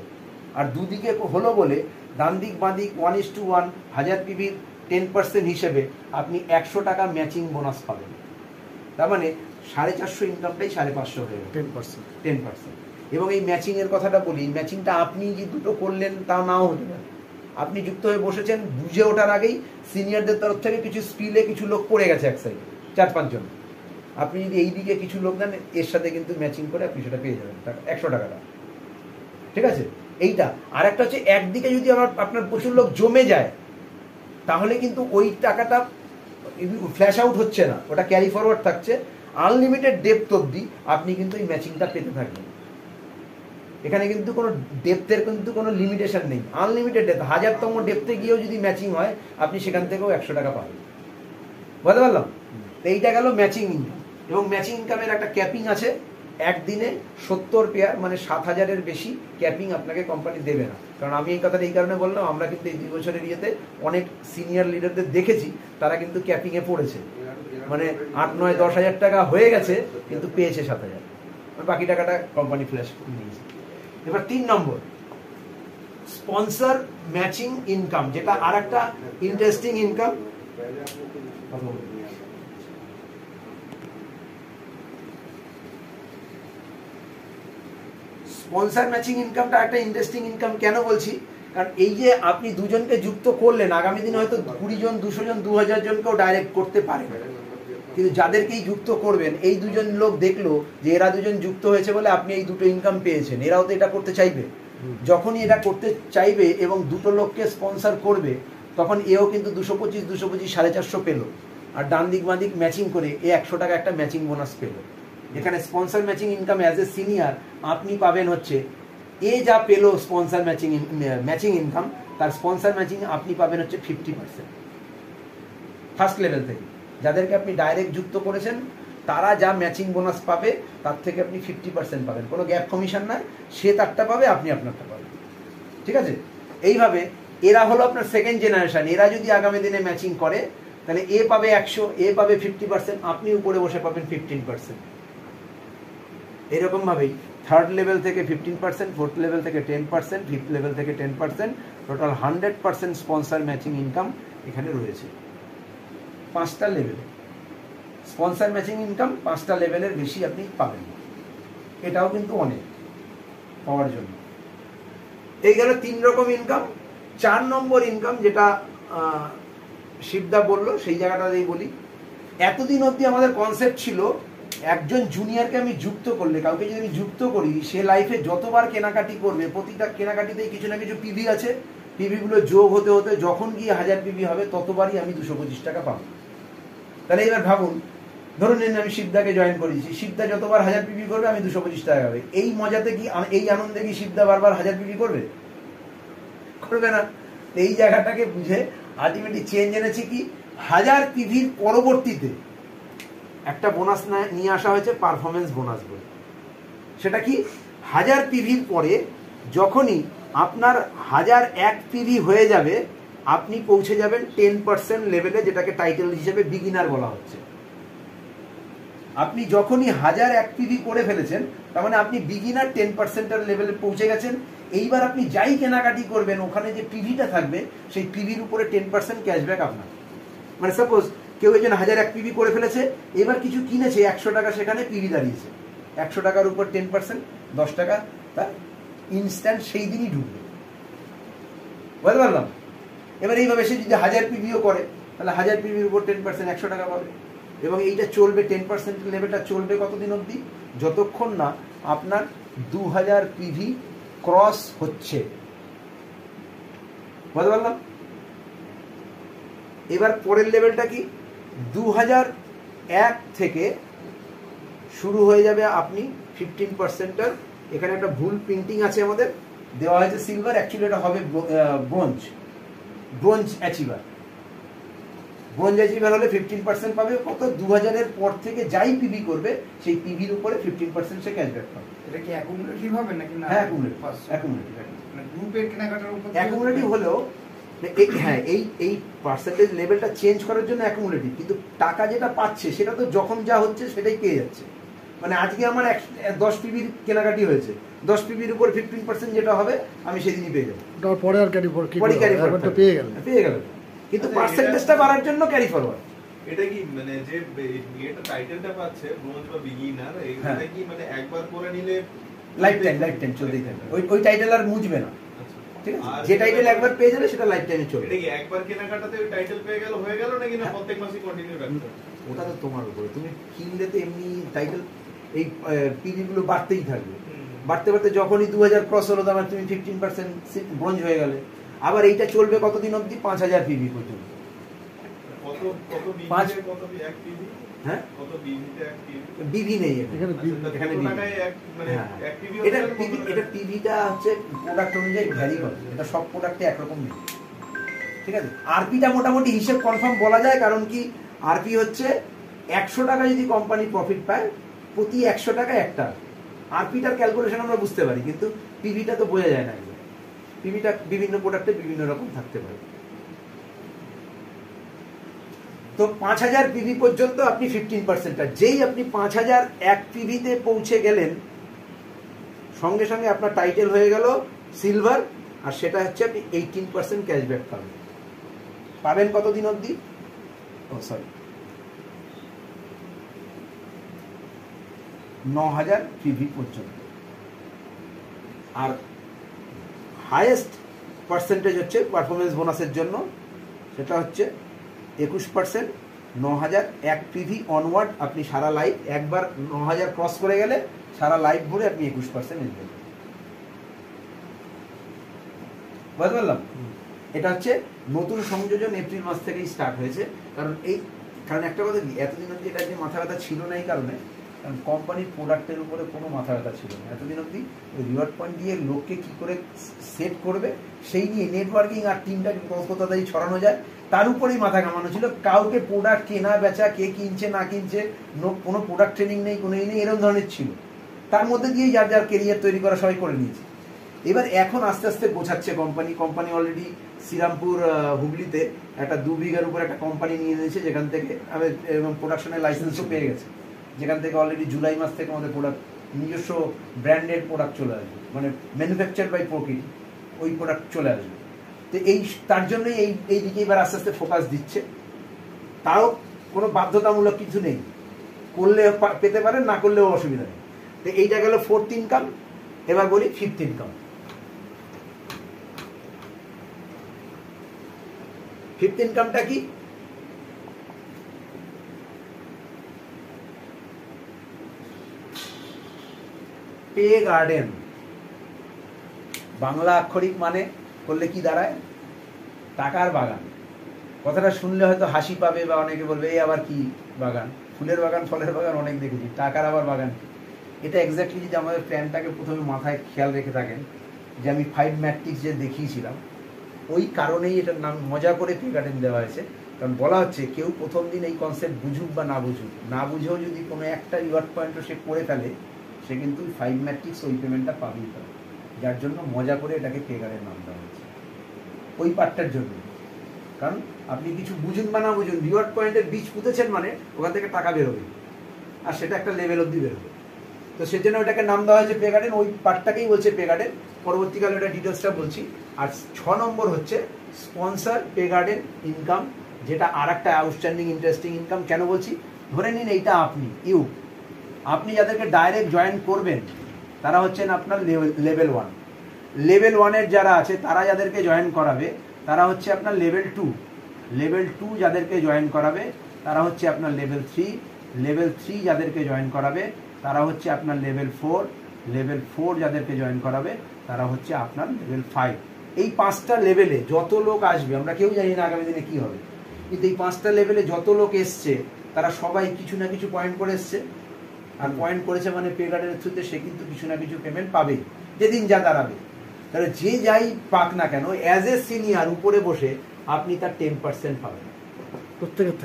[SPEAKER 1] আর দুদিকে হলো বলে ডান দিক বাঁ দিক 1:1, 1000 পিভির 10% হিসেবে আপনি 100 টাকা ম্যাচিং বোনাস পাবেন। তার মানে 450 ইনকামটাই 550 হয়ে গেল, 10%। এবং এই ম্যাচিং এর কথাটা বলি, ম্যাচিংটা আপনি যে দুটো করলেন তা নাও হতে পারে। আপনি যুক্ত হয়ে বসেছেন, বুঝে ওঠার আগেই সিনিয়রদের তরফ থেকে কিছু স্পিলে কিছু লোক পড়ে গেছে এক সাইডে, 4-5 জন। আপনি যদি এই দিকে কিছু লোক দেন, এর সাথে কিন্তু ম্যাচিং করে আপনি সেটা পেয়ে যাবেন 100 টাকাটা। ঠিক আছে, এইটা। আর একটা হচ্ছে একদিকে যদি আপনার প্রচুর লোক জমে যায় তাহলে কিন্তু ওই টাকাটা ফ্ল্যাশ আউট হচ্ছে না, ওটা ক্যারি ফরওয়ার্ড থাকছে। আনলিমিটেড ডেপথ অবধি আপনি কিন্তু এই ম্যাচিংটা পেতে থাকবেন। এখানে কিন্তু কোনো ডেপথের কিন্তু কোনো লিমিটেশন নেই, আনলিমিটেড ডেপথ। 1000তম ডেপথে গিয়েও যদি ম্যাচিং হয় আপনি সেখান থেকেও 100 টাকা পাবেন। বুঝতে পারলাম? এইটা গেল ম্যাচিং ইনকাম। এবং ম্যাচিং ইনকামের একটা ক্যাপিং আছে, একদিনে 70 পেয়ার, মানে 7000-এর বেশি ক্যাপিং আপনাকে কোম্পানি দেবে না। কারণ আমি এই কথাটা এই কারণে বললাম, আমরা কিন্তু এই 2 বছরের ইয়েতে অনেক সিনিয়র লিডারদের দেখেছি তারা কিন্তু ক্যাপিংয়ে পড়েছে, মানে 8-9-10 হাজার টাকা হয়ে গেছে কিন্তু পেয়েছে 7000, বাকি টাকাটা কোম্পানি ফ্ল্যাশ নিয়েছে। এবার 3 নম্বর স্পন্সর ম্যাচিং ইনকাম, যেটা আর একটা ইন্টারেস্টিং ইনকাম। স্পন্সর ম্যাচিং ইনকামটা একটা ইন্টারেস্টিং ইনকাম। কেন বলছি? কারণ এই যে আপনি দুজনকে যুক্ত করলেন, আগামী দিনে হয়তো 20 জন, 200 জন, 2000 জনকেও ডাইরেক্ট করতে পারেন। কিন্তু যাদেরকেই যুক্ত করবেন, এই দুজন লোক দেখলো যে এরা দুজন যুক্ত হয়েছে বলে আপনি এই দুটো ইনকাম পেয়েছেন, এরাও তো এটা করতে চাইবে। যখনই এটা করতে চাইবে এবং দুটো লোককে স্পন্সর করবে, তখন এও কিন্তু 225, 450 পেল। আর ডান দিক বাঁ দিক ম্যাচিং করে এ 100 টাকা একটা ম্যাচিং বোনাস পেল। এখানে sponsor matching income as a senior আপনি পাবেন হচ্ছে, এ যা পেল স্পন্সর ম্যাচিং ইনকাম, তার স্পন্সর ম্যাচিং আপনি পাবেন হচ্ছে 50% ফার্স্ট লেভেল থেকে। যাদেরকে আপনি ডাইরেক্ট যুক্ত করেছেন তারা যা ম্যাচিং বোনাস পাবে তার থেকে আপনি 50% পাবেন। কোনো গ্যাপ কমিশন নয়, সে তারটা পাবে, আপনি আপনারটা পাবেন। ঠিক আছে? এইভাবে এরা হলো আপনার সেকেন্ড জেনারেশন। এরা যদি আগামী দিনে ম্যাচিং করে তাহলে এ পাবে 100, এ পাবে 50%, আপনি উপরে বসে পাবেন 15%। এরকম ভাবেই থার্ড লেভেল থেকে 15%, ফোর্থ লেভেল থেকে 10%, ফিফথ লেভেল থেকে 10%, টোটাল 100% স্পন্সর ম্যাচিং ইনকাম এখানে রয়েছে। 5টা লেভেলে স্পন্সর ম্যাচিং ইনকাম, 5টা লেভেলের বেশি আপনি পাবেন। এটাও কিন্তু অনেক পাওয়ার জন্য। এই গেল 3 রকম ইনকাম। 4 নম্বর ইনকাম যেটা শিবদা বললো, সেই জায়গাটাতেই বলি। এতদিন অবধি আমাদের কনসেপ্ট ছিল একজন জুনিয়রকে আমি যুক্ত করলে, কাউকে যদি আমি যুক্ত করি, সে লাইফে যতবার কেনাকাটি করবে প্রতিটা কেনাকাটিতেই কিছু না কিছু পিভি আছে, পিভিগুলো যোগ হতে হতে যখন গিয়ে 1000 পিভি হবে ততবারই আমি 225 টাকা পাবো। তাহলে এবার ভাবুন, ধরুন নিন আমি শিবদাকে জয়েন করেছি, শিবদা যতবার 1000 পিভি করবে আমি 225 টাকা পাবে। এই মজাতে কি, এই আনন্দে কি শিবদা বারবার 1000 পিভি করবে? করবে না। এই জায়গাটাকে বুঝে আলটিমেটলি চেঞ্জ এনেছি কি, 1000 পিভির পরবর্তীতে একটা বোনাস নিয়ে আসা হয়েছে, পারফরমেন্স বোনাস বলে। সেটা কি, 1000 পিভির পরে যখনই আপনার 1001 পিভি হয়ে যাবে আপনি পৌঁছে যাবেন 10% লেভেলে, যেটাকে টাইটেল হিসেবে বিগিনার বলা হচ্ছে। আপনি যখনই 1001 পিভি করে ফেলেছেন তার মানে আপনি বিগিনার 10% লেভেলে পৌঁছে গেছেন। এইবার আপনি যাই কেনাকাটি করবেন ওখানে যে পিভিটা থাকবে সেই পিভির উপরে 10% ক্যাশব্যাক আপনার। মানে সাপোজ কেউ একজন 1001 পিভি করে ফেলেছে, এবার কিছু কিনেছে 100 টাকা, সেখানে পিভি দাঁড়িয়েছে 100 টাকার উপর 10%, 10 টাকা তার ইনস্ট্যান্ট সেই দিনই ঢুকবে। বুঝতে পারলাম? এবার এইভাবে সে যদি 1000 পিভিও করে তাহলে 1000 পিভির উপর 10% 100 টাকা পাবে, এবং এইটা চলবে 10% লেভেলটা চলবে কতদিন অবধি? যতক্ষণ না আপনার 2000 পিভি ক্রস হচ্ছে। বুঝতে পারলাম? এবার পরের লেভেলটা কি? 2001 থেকে শুরু হয়ে যাবে আপনি 15%। এখানে একটা ভুল প্রিন্টিং আছে, আমাদের দেওয়া হয়েছে সিলভার, অ্যাকচুয়ালি এটা হবে ব্রোঞ্জ অ্যাচিভার। ব্রোঞ্জ অ্যাচিভার হলে 15% পাবে। কত? 2000-এর পর থেকে যাই পিভি করবে সেই পিভির উপরে 15% সে ক্যাশব্যাক পাবে।
[SPEAKER 3] এটা কি অ্যাকুমুলেটিভ হবে নাকি না?
[SPEAKER 1] হ্যাঁ, অ্যাকুমুলেটিভ।
[SPEAKER 3] মানে গ্রুপের কেনাকাটার উপর
[SPEAKER 1] অ্যাকুমুলেটিভ হলেও হ্যাঁ, এই পার্সেন্টেজ লেভেলটা চেঞ্জ করার জন্য অ্যাকুমুলেটিভ, কিন্তু টাকা যেটা পাচ্ছে সেটা তো যখন যা হচ্ছে সেটাই পেয়ে যাচ্ছে। মানে আজকে আমার 10 পিবির কেনাকাটি হয়েছে, 10 পিবির উপর 15% যেটা হবে আমি সেদিনই পেয়ে যাবো।
[SPEAKER 2] পরে আর ক্যারি ফরওয়ার্ড
[SPEAKER 1] পেয়ে গেল, কিন্তু পার্সেন্টেজটা বাড়ার জন্য ক্যারি ফরওয়ার্ড।
[SPEAKER 6] এটা কি মানে যে এটা টাইটেলটা পাচ্ছে ব্রোঞ্জ বা বিগিনার, এটা কি মানে একবার করে নিলে
[SPEAKER 1] লাইফ টাইম চলতেই থাকবে, ওই টাইটেল আর মুছবে না। ঠিক আছে, যে টাইটেল একবার পেয়ে যাবে সেটা লাইফ টাইমে চলবে।
[SPEAKER 6] এটা কি একবার কেনাকাটাতে ওই টাইটেল পেয়ে গেল হয়ে গেল নাকি না প্রত্যেক মাসে কন্টিনিউ রাখতে হবে?
[SPEAKER 1] ওটা তো তোমার উপরে, তুমি কিনলে তো এমনি টাইটেল এই পিভি গুলো বাড়তেই থাকবে, বাড়তে বাড়তে যখনই 2000 ক্রস হলো তখন তুমি 15% ব্রোঞ্জ হয়ে গেলে। আবার এইটা চলবে কতদিন অবধি? 5000 পিভি পর্যন্ত।
[SPEAKER 6] কত কত বিভিতে কত এক পিভি?
[SPEAKER 1] হ্যাঁ,
[SPEAKER 6] কত বিভিতে এক পিভি?
[SPEAKER 1] বিভি নেই
[SPEAKER 2] এখানে
[SPEAKER 1] এখানে
[SPEAKER 6] কত টাকায় এক মানে এক পিভি?
[SPEAKER 1] এটা পিভিটা হচ্ছে প্রোডাক্ট অনুযায়ী ভ্যারি করে, এটা সব প্রোডাক্টে একরকম নেই। ঠিক আছে, আরপিটা মোটামুটি হিসেব কনফার্ম বলা যায়, কারণ কি আরপি হচ্ছে 100 টাকা যদি কোম্পানি প্রফিট পায় প্রতি 100 টাকা একটা। আরপিটার ক্যালকুলেশন আমরা বুঝতে পারি, কিন্তু পিভিটা তো বোঝা যায় না। পিভিটা বিভিন্ন প্রোডাক্টে বিভিন্ন রকম থাকতে পারে। তো 5000 পিভি পর্যন্ত আপনি 15%, যেই আপনি 5000 এক পিভিতে পৌঁছে গেলেন সঙ্গে সঙ্গে আপনার টাইটেল হয়ে গেল সিলভার, আর সেটা হচ্ছে আপনি 18% ক্যাশব্যাক পাবেন। পাবেন কতদিন অবধি? ও সরি, 9000 পিভি পর্যন্ত। আর হাইয়েস্ট পার্সেন্টেজ হচ্ছে পারফরমেন্স বোনাসের জন্য, সেটা হচ্ছে 21%। 9000 এক পিভি অনওয়ার্ড আপনি সারা লাইফ, একবার 9000 ক্রস করে গেলে সারা লাইফ ঘুরে আপনি 21% নেবেন। বুঝতে পারলাম? এটা হচ্ছে নতুন সংযোজন, এপ্রিল মাস থেকেই স্টার্ট হয়েছে। কারণ একটা কথা কি, এতদিন অবধি এটা যে মাথা ব্যথা ছিল না, এই কারণে কারণ কোম্পানির প্রোডাক্টের উপরে কোনো মাথা ব্যথা ছিল না এতদিন অবধি। ওই রিওয়ার্ড পয়েন্ট দিয়ে লোককে কি করে সেট করবে সেই নিয়ে নেটওয়ার্কিং আর টিমটা কতটাই ছড়ানো যায় তার উপরেই মাথা ঘামানো ছিল। কাউকে প্রোডাক্ট কেনা বেচা, কে কিনছে না কিনছে, কোনো প্রোডাক্ট ট্রেনিং নেই, কোনো নেই, এরকম ধরনের ছিল। তার মধ্যে দিয়েই যার যার কেরিয়ার তৈরি করা সবাই করে নিয়েছে। এবার এখন আস্তে আস্তে গোছাচ্ছে কোম্পানি অলরেডি শ্রীরামপুর হুগলিতে একটা 2 বিঘার উপর একটা কোম্পানি নিয়ে নিয়েছে, যেখান থেকে এবং প্রোডাকশনের লাইসেন্সও পেয়ে গেছে, যেখান থেকে অলরেডি জুলাই মাস থেকে আমাদের প্রোডাক্ট নিজস্ব ব্র্যান্ডেড প্রোডাক্ট চলে আসবে, মানে ম্যানুফ্যাকচার বাই প্রকৃতি ওই প্রোডাক্ট চলে আসবে। তো তার জন্যই এই দিকে এবার আস্তে আস্তে ফোকাস দিচ্ছে। তাও কোনো বাধ্যতামূলক কিছু নেই, করলে পেতে পারেন, না করলেও অসুবিধা নেই। তো এইটা গেল 4th ইনকাম। এবার বলি 5th ইনকাম। 5th ইনকামটা কি? Pay garden. বাংলা আক্ষরিক মানে করলে কি দাঁড়ায়? টাকার বাগান। কথাটা শুনলে হয়তো হাসি পাবে বা অনেকে বলবে এই আবার কি বাগান, ফুলের বাগান ফলের বাগান অনেক দেখেছি, টাকার আবার বাগান। এটা এক্স্যাক্টলি যদি আমাদের প্ল্যানটাকে প্রথমে মাথায় খেয়াল রেখে থাকেন, যে আমি 5 ম্যাট্রিক্স যে দেখিয়েছিলাম ওই কারণেই এটার নাম মজা করে পে গার্ডেন দেওয়া হয়েছে। কারণ বলা হচ্ছে কেউ প্রথম দিন এই কনসেপ্ট বুঝুক বা না বুঝুক, না বুঝেও যদি কোনো একটা রিওয়ার্ড পয়েন্টও সে করে ফেলে সে কিন্তু 5 ম্যাট্রিক্স ওই পেমেন্টটা পাবেই পাবে। যার জন্য মজা করে এটাকে পে গার্ডেন নাম দেওয়া হয়েছে ওই পার্টটার জন্য। কারণ আপনি কিছু বুঝুন বা না বুঝুন, রিওয়ার্ড পয়েন্টের বীজ পুঁতেছেন মানে ওখান থেকে টাকা বেরোবে, আর সেটা একটা লেভেল অবধি বেরোবে। তো সেজন্য ওটাকে নাম দেওয়া হয়েছে পে গার্ডেন, ওই পার্টটাকেই বলছে পে গার্ডেন। পরবর্তীকালে ওটা ডিটেলসটা বলছি। আর 6 নম্বর হচ্ছে স্পন্সর পে গার্ডেন ইনকাম, যেটা আর একটা আউটস্ট্যান্ডিং ইন্টারেস্টিং ইনকাম। কেন বলছি? ধরে নিন এইটা আপনি যাদেরকে ডাইরেক্ট জয়েন করবেন তারা হচ্ছেন আপনার লেভেল 1, লেভেল 1-এর যারা আছে তারা যাদেরকে জয়েন করাবে তারা হচ্ছে আপনার লেভেল 2, লেভেল 2 যাদেরকে জয়েন করাবে তারা হচ্ছে আপনার লেভেল 3, লেভেল 3 যাদেরকে জয়েন করাবে তারা হচ্ছে আপনার লেভেল 4, লেভেল 4 যাদেরকে জয়েন করাবে তারা হচ্ছে আপনার লেভেল 5। এই 5টা লেভেলে যত লোক আসবে আমরা কেউ জানি না আগামী দিনে কি হবে, কিন্তু এই 5টা লেভেলে যত লোক এসছে তারা সবাই কিছু না কিছু পয়েন্ট করে এসছে, আর পয়েন্ট করেছে মানে পে কার্ডের থ্রুতে সে কিন্তু কিছু না কিছু পেমেন্ট পাবে যেদিন যা দাঁড়াবে। তাহলে যে যাই পাক না কেন অ্যাজ এ সিনিয়র উপরে বসে আপনি তার 10% পাবেন
[SPEAKER 2] প্রত্যেকের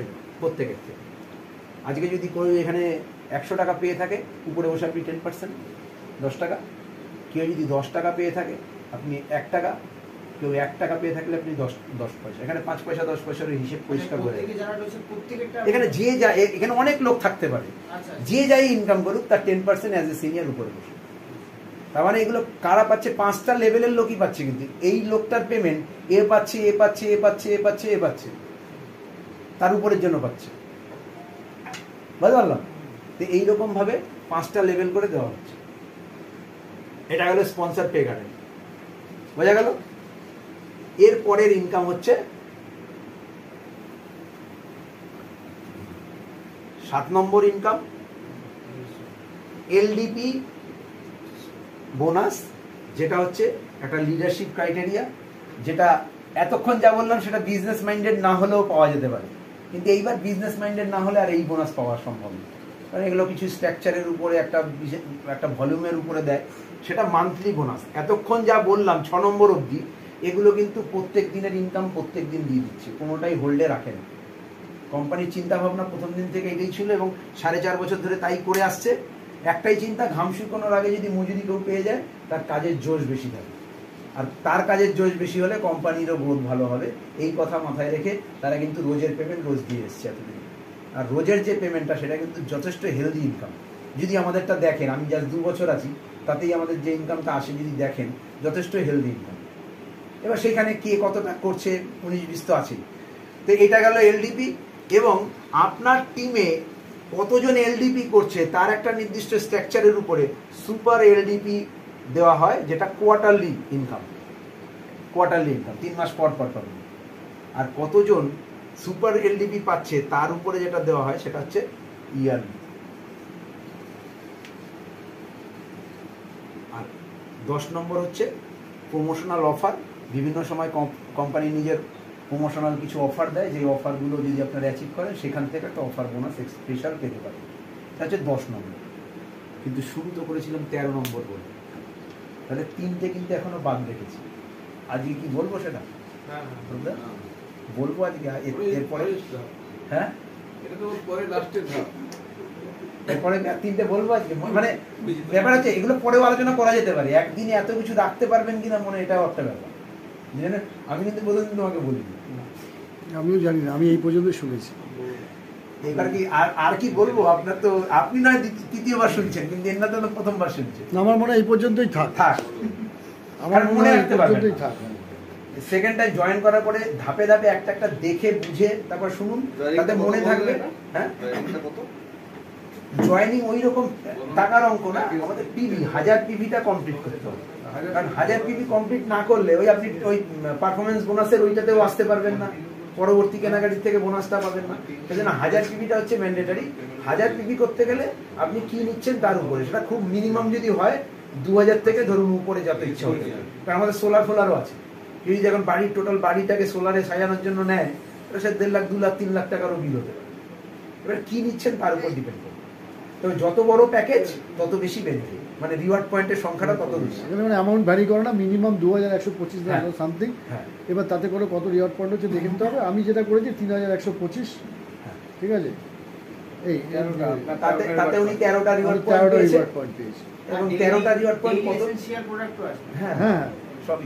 [SPEAKER 2] থেকে।
[SPEAKER 1] আজকে যদি কেউ এখানে 100 টাকা পেয়ে থাকে উপরে বসে আপনি 10% 10 টাকা, কেউ যদি 10 টাকা পেয়ে থাকে আপনি 1 টাকা, কেউ 1 টাকা পেয়ে থাকলে আপনি 10 পয়সা, এখানে 5 পয়সা 10 পয়সার হিসেব পরিষ্কার করে। এখানে যে যা এখানে অনেক লোক থাকতে পারে, যে যাই ইনকাম করুক তার 10% অ্যাজ এ সিনিয়র উপরে বসে। তার মানে এগুলো কারা পাচ্ছে? 5টা লেভেলের লোকই পাচ্ছে, কিন্তু এই লোকটার পেমেন্ট এ পাচ্ছে, এ পাচ্ছে, এ পাচ্ছে, এ পাচ্ছে, এ পাচ্ছে, তার উপরের জন্য পাচ্ছে। বুঝতে পারলাম? তো এইরকম ভাবে 5টা লেভেল করে দেওয়া হচ্ছে। এটা হলো স্পন্সর পে কার্ডের, বোঝা গেল? এর পরের ইনকাম হচ্ছে 7 নম্বর ইনকাম, এলডিপি বোনাস, যেটা হচ্ছে একটা লিডারশিপ ক্রাইটেরিয়া, যেটা এতক্ষণ যা বললাম সেটা বিজনেস মাইন্ডেড না হলেও পাওয়া যেতে পারে, কিন্তু এইবার বিজনেস মাইন্ডেড না হলে আর এই বোনাস পাওয়া সম্ভব না। কারণ এগুলো কিছু স্ট্রাকচারের উপরে একটা ভলিউমের উপরে দেয়, সেটা মান্থলি বোনাস। এতক্ষণ যা বললাম 6 নম্বর অবধি এগুলো কিন্তু প্রত্যেক দিনের ইনকাম প্রত্যেক দিন দিয়ে দিচ্ছে, কোনোটাই হোল্ডে রাখে না। কোম্পানির চিন্তা ভাবনা প্রথম দিন থেকে এটাই ছিল এবং 4.5 বছর ধরে তাই করে আসছে। একটাই চিন্তা, ঘাম শুকানোর আগে যদি মজুরি কেউ পেয়ে যায় তার কাজের জোশ বেশি থাকে, আর তার কাজের জোশ বেশি হলে কোম্পানিরও গ্রোথ ভালো হবে। এই কথা মাথায় রেখে তারা কিন্তু রোজের পেমেন্ট রোজ দিয়ে এসছে এতদিন। আর রোজের যে পেমেন্টটা সেটা কিন্তু যথেষ্ট হেলদি ইনকাম। যদি আমাদেরটা দেখেন, আমি জাস্ট 2 বছর আছি, তাতেই আমাদের যে ইনকামটা আসে যদি দেখেন যথেষ্ট হেলদি ইনকাম। এবার সেখানে কে কতটা করছে 19-20 তো আছেই। তো এটা গেল এলডিপি, এবং আপনার টিমে কতজন এলডিপি করছে তার একটা নির্দিষ্ট স্ট্রাকচারের উপরে সুপার এলডিপি দেওয়া হয়, যেটা কোয়ার্টারলি ইনকাম 3 মাস পর পর পাবেন। আর কতজন সুপার এলডিপি পাচ্ছে তার উপরে যেটা দেওয়া হয় সেটা হচ্ছে ইয়ারলি। আর 10 নম্বর হচ্ছে প্রমোশনাল অফার। বিভিন্ন সময় কোম্পানি নিজের প্রমোশনাল কিছু অফার দেয়, যে অফারগুলো যদি আপনারা অ্যাচিভ করেন সেখান থেকে একটা অফার বোনাস স্পেশাল পেতে পারেন। এটা হচ্ছে 10 নম্বর। কিন্তু শুরু তো করেছিলাম 13 নম্বর বলে, তাহলে 3টে কিন্তু এখনো বাদ রেখেছি। আজকে কি বলবো সেটা বলবো আজকে, এরপরে হ্যাঁ
[SPEAKER 3] এটা তো পরে লাস্টের ধাপ,
[SPEAKER 1] এরপরে 3টে বলবো আজকে। মানে ব্যাপার হচ্ছে এগুলো পরেও আলোচনা করা যেতে পারে, একদিনে এত কিছু রাখতে পারবেন কিনা মনে, এটাও একটা ব্যাপার। আমি কিন্তু প্রথমদিন তোমাকে বলিনি,
[SPEAKER 2] আমিও জানি না, আমি এই পর্যন্ত শুনেছি।
[SPEAKER 1] এবার কি আর কি বলবো? আপনার তো, আপনি নয় তৃতীয়বার শুনছেন, কিন্তু এর না তো প্রথমবার শুনছেন।
[SPEAKER 2] আমার মনে হয় এই পর্যন্তই থাক,
[SPEAKER 1] আমার মনে রাখতে পারবেন।
[SPEAKER 2] থাক।
[SPEAKER 1] সেকেন্ড টাইম জয়েন করার পরে ধাপে ধাপে একটা একটা দেখে বুঝে তারপর শুনুন, তাতে মনে থাকবে। হ্যাঁ, জয়েনিং ওই রকম টাকার অঙ্ক না, আমাদের পিভি 1000 পিভিটা কমপ্লিট করতে হবে। কারণ 1000 পিভি কমপ্লিট না করলে ওই আপনি ওই পারফরমেন্স বোনাসের ওইটাতেও আসতে পারবেন না, পরবর্তী কেনাকাটির থেকে বোনাসটা পাবেন না। সেজন্য 1000 পিভিটা হচ্ছে ম্যান্ডেটারি। 1000 পিভি করতে গেলে আপনি কি নিচ্ছেন তার উপরে, সেটা খুব মিনিমাম যদি হয় 2000 থেকে ধরুন উপরে যত ইচ্ছা হতে পারে। কারণ আমাদের সোলার ফোলারও আছে, যদি যখন বাড়ির টোটাল বাড়িটাকে সোলারে সাজানোর জন্য নেয় সে 1.5 লাখ 2 লাখ 3 লাখ টাকারও বিল হতে পারে। এবার কি নিচ্ছেন তার উপর ডিপেন্ড করে। তবে যত বড় প্যাকেজ তত বেশি বেনিফিট, মানে রিওয়ার্ড পয়েন্টের সংখ্যাটা তত বেশি।
[SPEAKER 2] মানে অ্যামাউন্ট ভ্যারি করে না, মিনিমাম 2125 সামথিং।
[SPEAKER 1] হ্যাঁ,
[SPEAKER 2] এবার তাতে করে কত রিওয়ার্ড পয়েন্ট হচ্ছে দেখে নিতে হবে। আমি যেটা করেছি 3125, ঠিক আছে। এই
[SPEAKER 1] তাতে উনি 13টা রিওয়ার্ড পয়েন্ট পেয়েছে, এবং 13টা রিওয়ার্ড পয়েন্ট কত? হ্যাঁ হ্যাঁ সবই।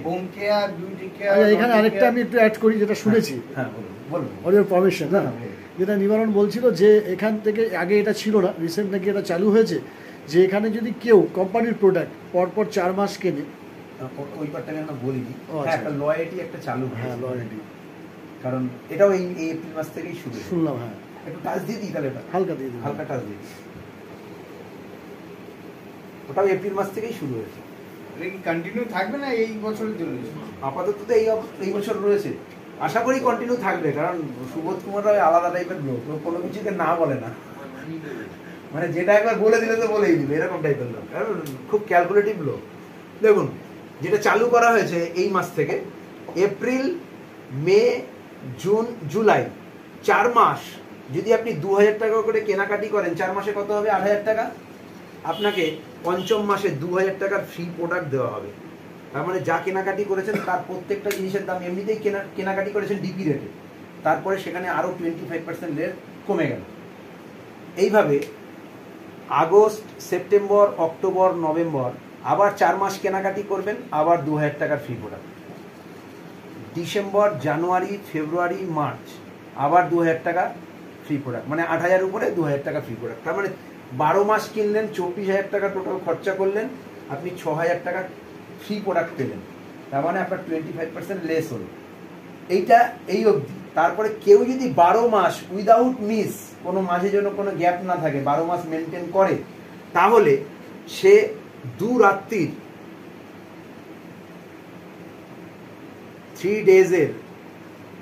[SPEAKER 2] এখানে আরেকটা আমি একটু অ্যাড করি, যেটা শুনেছি,
[SPEAKER 1] হ্যাঁ বলুন।
[SPEAKER 2] ওর পারমিশন না, যেটা নিবারণ বলছিল যে এখান থেকে আগে এটা ছিল না, রিসেন্ট নাকি এটা চালু হয়েছে, যে এখানে যদি কেউ কোম্পানির প্রোডাক্ট পরপর 4 মাস কেনে,
[SPEAKER 1] ওই পার্টটাকে আমরা বলিনি,
[SPEAKER 2] আচ্ছা।
[SPEAKER 1] একটা লয়ালটি একটা চালু,
[SPEAKER 2] হ্যাঁ লয়ালটি,
[SPEAKER 1] কারণ এটাও এই এপ্রিল মাস থেকেই শুরু
[SPEAKER 2] শুনলাম। হ্যাঁ,
[SPEAKER 1] একটু টাচ দিয়ে দিই তাহলে,
[SPEAKER 2] হালকা দিয়ে দিন,
[SPEAKER 1] হালকা টাচ দিয়ে দিই। ওটাও এপ্রিল মাস থেকেই শুরু হয়েছে।
[SPEAKER 3] এটা কি কন্টিনিউ থাকবে না এই বছরের জন্য?
[SPEAKER 1] আপাতত তো এই বছর রয়েছে, আশা করি কন্টিনিউ থাকবে, কারণ সুবোধ কুমার রায় আলাদা টাইপের লোক, ও কোনো কিছুকে না বলে না, মানে যেটা একবার বলে দিলে তো বলেই দিবে, এরকম টাইপের লোক, কারণ খুব ক্যালকুলেটিভ লোক। দেখুন যেটা চালু করা হয়েছে এই মাস থেকে, এপ্রিল, মে, জুন, জুলাই, 4 মাস যদি আপনি 2000 টাকা করে কেনাকাটি করেন, 4 মাসে কত হবে? 8000 টাকা। আপনাকে পঞ্চম মাসে 2000 টাকার ফ্রি প্রোডাক্ট দেওয়া হবে। তার মানে যা কেনাকাটি করেছেন তার প্রত্যেকটা জিনিসের দাম, এমনিতেই কেনাকাটি করেছেন ডিপি রেটে, তারপরে সেখানে আরো 25% রেট কমে গেল। এইভাবে আগস্ট, সেপ্টেম্বর, অক্টোবর, নভেম্বর আবার 4 মাস কেনাকাটি করবেন, আবার 2000 টাকার ফ্রি প্রোডাক্ট। ডিসেম্বর, জানুয়ারি, ফেব্রুয়ারি, মার্চ আবার 2000 টাকা ফ্রি প্রোডাক্ট, মানে 8000 উপরে 2000 টাকা ফ্রি প্রোডাক্ট। তার মানে 12 মাস কিনলেন, 24,000 টাকা টোটাল খরচা করলেন, আপনি 6000 টাকা ফ্রি প্রোডাক্ট পেলেন, তার মানে আপনার 25% লেস হলো। এইটা এই অবধি। তারপরে কেউ যদি 12 মাস উইদাউট মিস, কোনো মাঝে যেন কোনো গ্যাপ না থাকে, 12 মাস মেনটেন করে, তাহলে সে 2 রাত্রির 3 ডেজের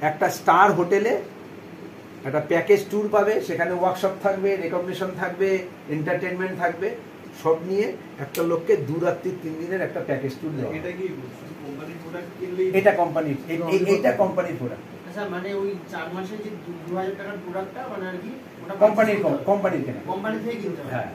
[SPEAKER 1] একটা স্টার হোটেলে একটা প্যাকেজ ট্যুর পাবে, সেখানে ওয়ার্কশপ থাকবে, রেকগনিশন থাকবে, এন্টারটেনমেন্ট থাকবে, সব নিয়ে একটা লোককে 2 রাত্রি 3 দিনের একটা প্যাকেজ ট্যুর দেওয়া।
[SPEAKER 6] এটা কি কোম্পানির প্রোডাক্ট কিনলেই?
[SPEAKER 1] এটা কোম্পানির, এইটা কোম্পানির প্রোডাক্ট।
[SPEAKER 7] আচ্ছা, মানে ওই 4 মাসের যে 2000 টাকার প্রোডাক্টটা মানে আর কি ওটা
[SPEAKER 1] কোম্পানির কেনা,
[SPEAKER 7] কোম্পানি থেকে কিনতে হবে।
[SPEAKER 1] হ্যাঁ,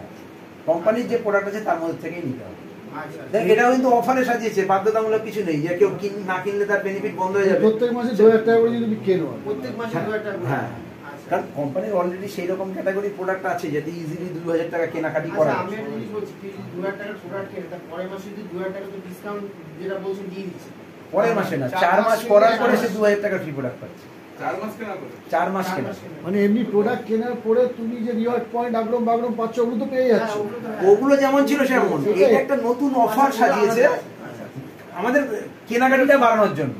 [SPEAKER 1] কোম্পানির যে প্রোডাক্ট আছে তার মধ্যে থেকেই নিতে হবে।
[SPEAKER 7] আচ্ছা,
[SPEAKER 1] দেখ এটাও কিন্তু অফারে সাজিয়েছে, বাধ্যতামূলক কিছু নেই যে কেউ না কিনলে তার বেনিফিট বন্ধ হয়ে যাবে।
[SPEAKER 2] প্রত্যেক মাসে 2000 টাকা করে যদি তুমি কেনো,
[SPEAKER 7] প্রত্যেক মাসে 2000 টাকা করে।
[SPEAKER 1] হ্যাঁ,
[SPEAKER 7] আচ্ছা।
[SPEAKER 1] কারণ কোম্পানির অলরেডি সেই রকম ক্যাটাগরি প্রোডাক্ট আছে যাতে ইজিলি 2000 টাকা কেনাকাটি
[SPEAKER 7] আচ্ছা,
[SPEAKER 1] করা
[SPEAKER 7] আমি একটা জিনিস বলছি, তুই যদি 2000 টাকার প্রোডাক্ট কেনে, তার পরের মাসে যদি 2000 টাকা তো ডিসকাউন্ট যেটা বলছেন দিয়ে দিচ্ছে।
[SPEAKER 1] পরের মাসে না, 4 মাস করার পরে সে 2000 টাকা ফ্রি প্রোডাক্ট পাচ্ছে।
[SPEAKER 3] 4 মাস কেনা করে
[SPEAKER 1] 4 মাস কেনা,
[SPEAKER 2] মানে এমনি প্রোডাক্ট কেনার পরে তুমি যে রিওয়ার্ড পয়েন্ট আগরম বাগরম পাচ্ছ, ওগুলো তো পেয়ে যাচ্ছ।
[SPEAKER 1] ওগুলো যেমন ছিল সেমন। এটা একটা নতুন অফার সাজিয়েছে আমাদের কেনাকাটিটা বাড়ানোর জন্য।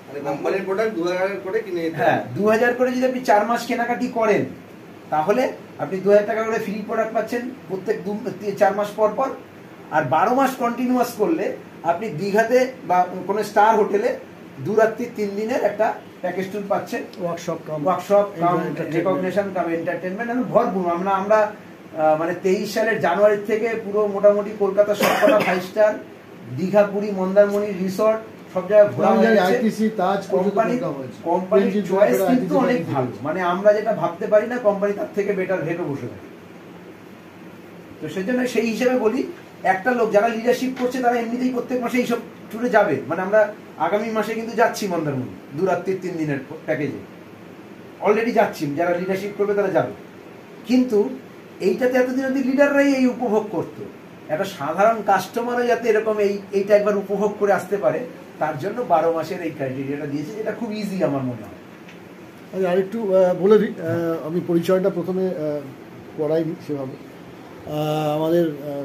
[SPEAKER 4] মানে কোম্পানির প্রোডাক্ট 2000 করে কিনে নিতে
[SPEAKER 1] হ্যাঁ, 2000 করে যদি আপনি 4 মাস কেনাকাটি করেন, তাহলে আপনি 2000 টাকা করে ফ্রি প্রোডাক্ট পাচ্ছেন প্রত্যেক 4 মাস পর পর। আর 12 মাস কন্টিনিউয়াস করলে আপনি দীঘাতে বা কোনো স্টার হোটেলে 2 রাত্রি 3 দিনের একটা প্যাকেজ ট্যুর পাচ্ছেন,
[SPEAKER 2] ওয়ার্কশপ কাম
[SPEAKER 1] রেকগনিশন কাম এন্টারটেনমেন্ট। ভরপুর আমরা মানে 23 সালের জানুয়ারি থেকে পুরো মোটামুটি কলকাতা সবকটা 5 স্টার, দীঘা, পুরী, মন্দারমণি রিসর্ট সব জায়গায় ঘোরা হয়েছে।
[SPEAKER 2] আইটিসি তাজ
[SPEAKER 1] কোম্পানির চয়েস কিন্তু অনেক ভালো, মানে আমরা যেটা ভাবতে পারি না কোম্পানি তার থেকে বেটার ভেবে বসে থাকে। তো সেজন্য সেই হিসেবে বলি, একটা লোক যারা লিডারশিপ করছে তারা এমনিতেই প্রত্যেক মাসে এইসব ট্যুরে যাবে। মানে আমরা আগামী মাসে কিন্তু যাচ্ছি মন্দারমণি 2 রাত্রি 3 দিনের প্যাকেজে, অলরেডি যাচ্ছি, যারা লিডারশিপ করবে তারা যাবে। কিন্তু এইটাতে এতদিন অব্দি লিডাররাই এই উপভোগ করতো, একটা সাধারণ কাস্টমারও যাতে এরকম এইটা একবার উপভোগ করে আসতে পারে, তার জন্য 12 মাসের এই ক্রাইটেরিয়াটা দিয়েছে, যেটা খুব ইজি আমার মনে হয়।
[SPEAKER 2] আরেকটু বলে দিই, আমি পরিচয়টা প্রথমে করাইনি সেভাবে। আমাদের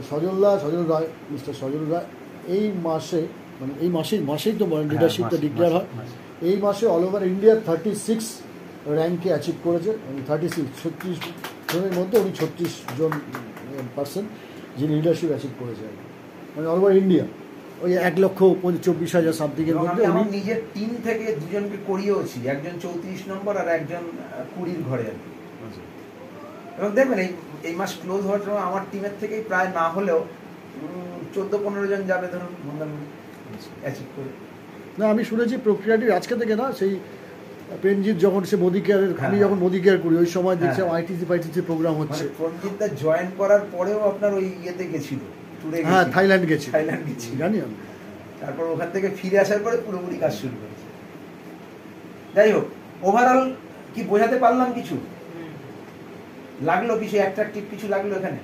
[SPEAKER 2] সজল রায়, মিস্টার সজল রায় এই মাসে, মানে এই মাসেই তো লিডারশিপটা ডিক্লেয়ার হয়। এই মাসে অল ওভার ইন্ডিয়া 36 র্যাঙ্কে অ্যাচিভ করেছে। 36 জনের মধ্যে উনি 36 জন পার্সন যিনি লিডারশিপ অ্যাচিভ করেছে, মানে অল ওভার ইন্ডিয়া। ওই 1,24,000 সামথিংয়ের মধ্যে
[SPEAKER 1] আমি নিজের টিম থেকে 2 জনকে করিয়েওছি, একজন 34 নম্বর আর একজন 20 ঘরে আর কি। এবং দেখবেন এই মাস ক্লোজ হওয়ার সময় আমার টিমের থেকেই প্রায় না হলেও 14-15 জন যাবে ধরুন মন্দারমণি অ্যাচিভ করে।
[SPEAKER 2] না, আমি শুনেছি প্রক্রিয়াটি আজকে থেকে না, সেই পেনজিৎ যখন সে মোদি কেয়ারের, আমি যখন মোদি কেয়ার করি ওই সময় দেখছিলাম আইটিসি প্রোগ্রাম হচ্ছে।
[SPEAKER 1] প্রণজিৎদা জয়েন করার পরেও আপনার ওই ইয়েতে গেছিল, ট্যুরে,
[SPEAKER 2] হ্যাঁ থাইল্যান্ড গেছি
[SPEAKER 1] জানি আমি। তারপর ওখান থেকে ফিরে আসার পরে পুরোপুরি কাজ শুরু করেছে। যাই হোক, ওভারঅল কি বোঝাতে পারলাম কিছু? লাগলো কিছু অ্যাট্রাকটিভ কিছু লাগলো এখানে?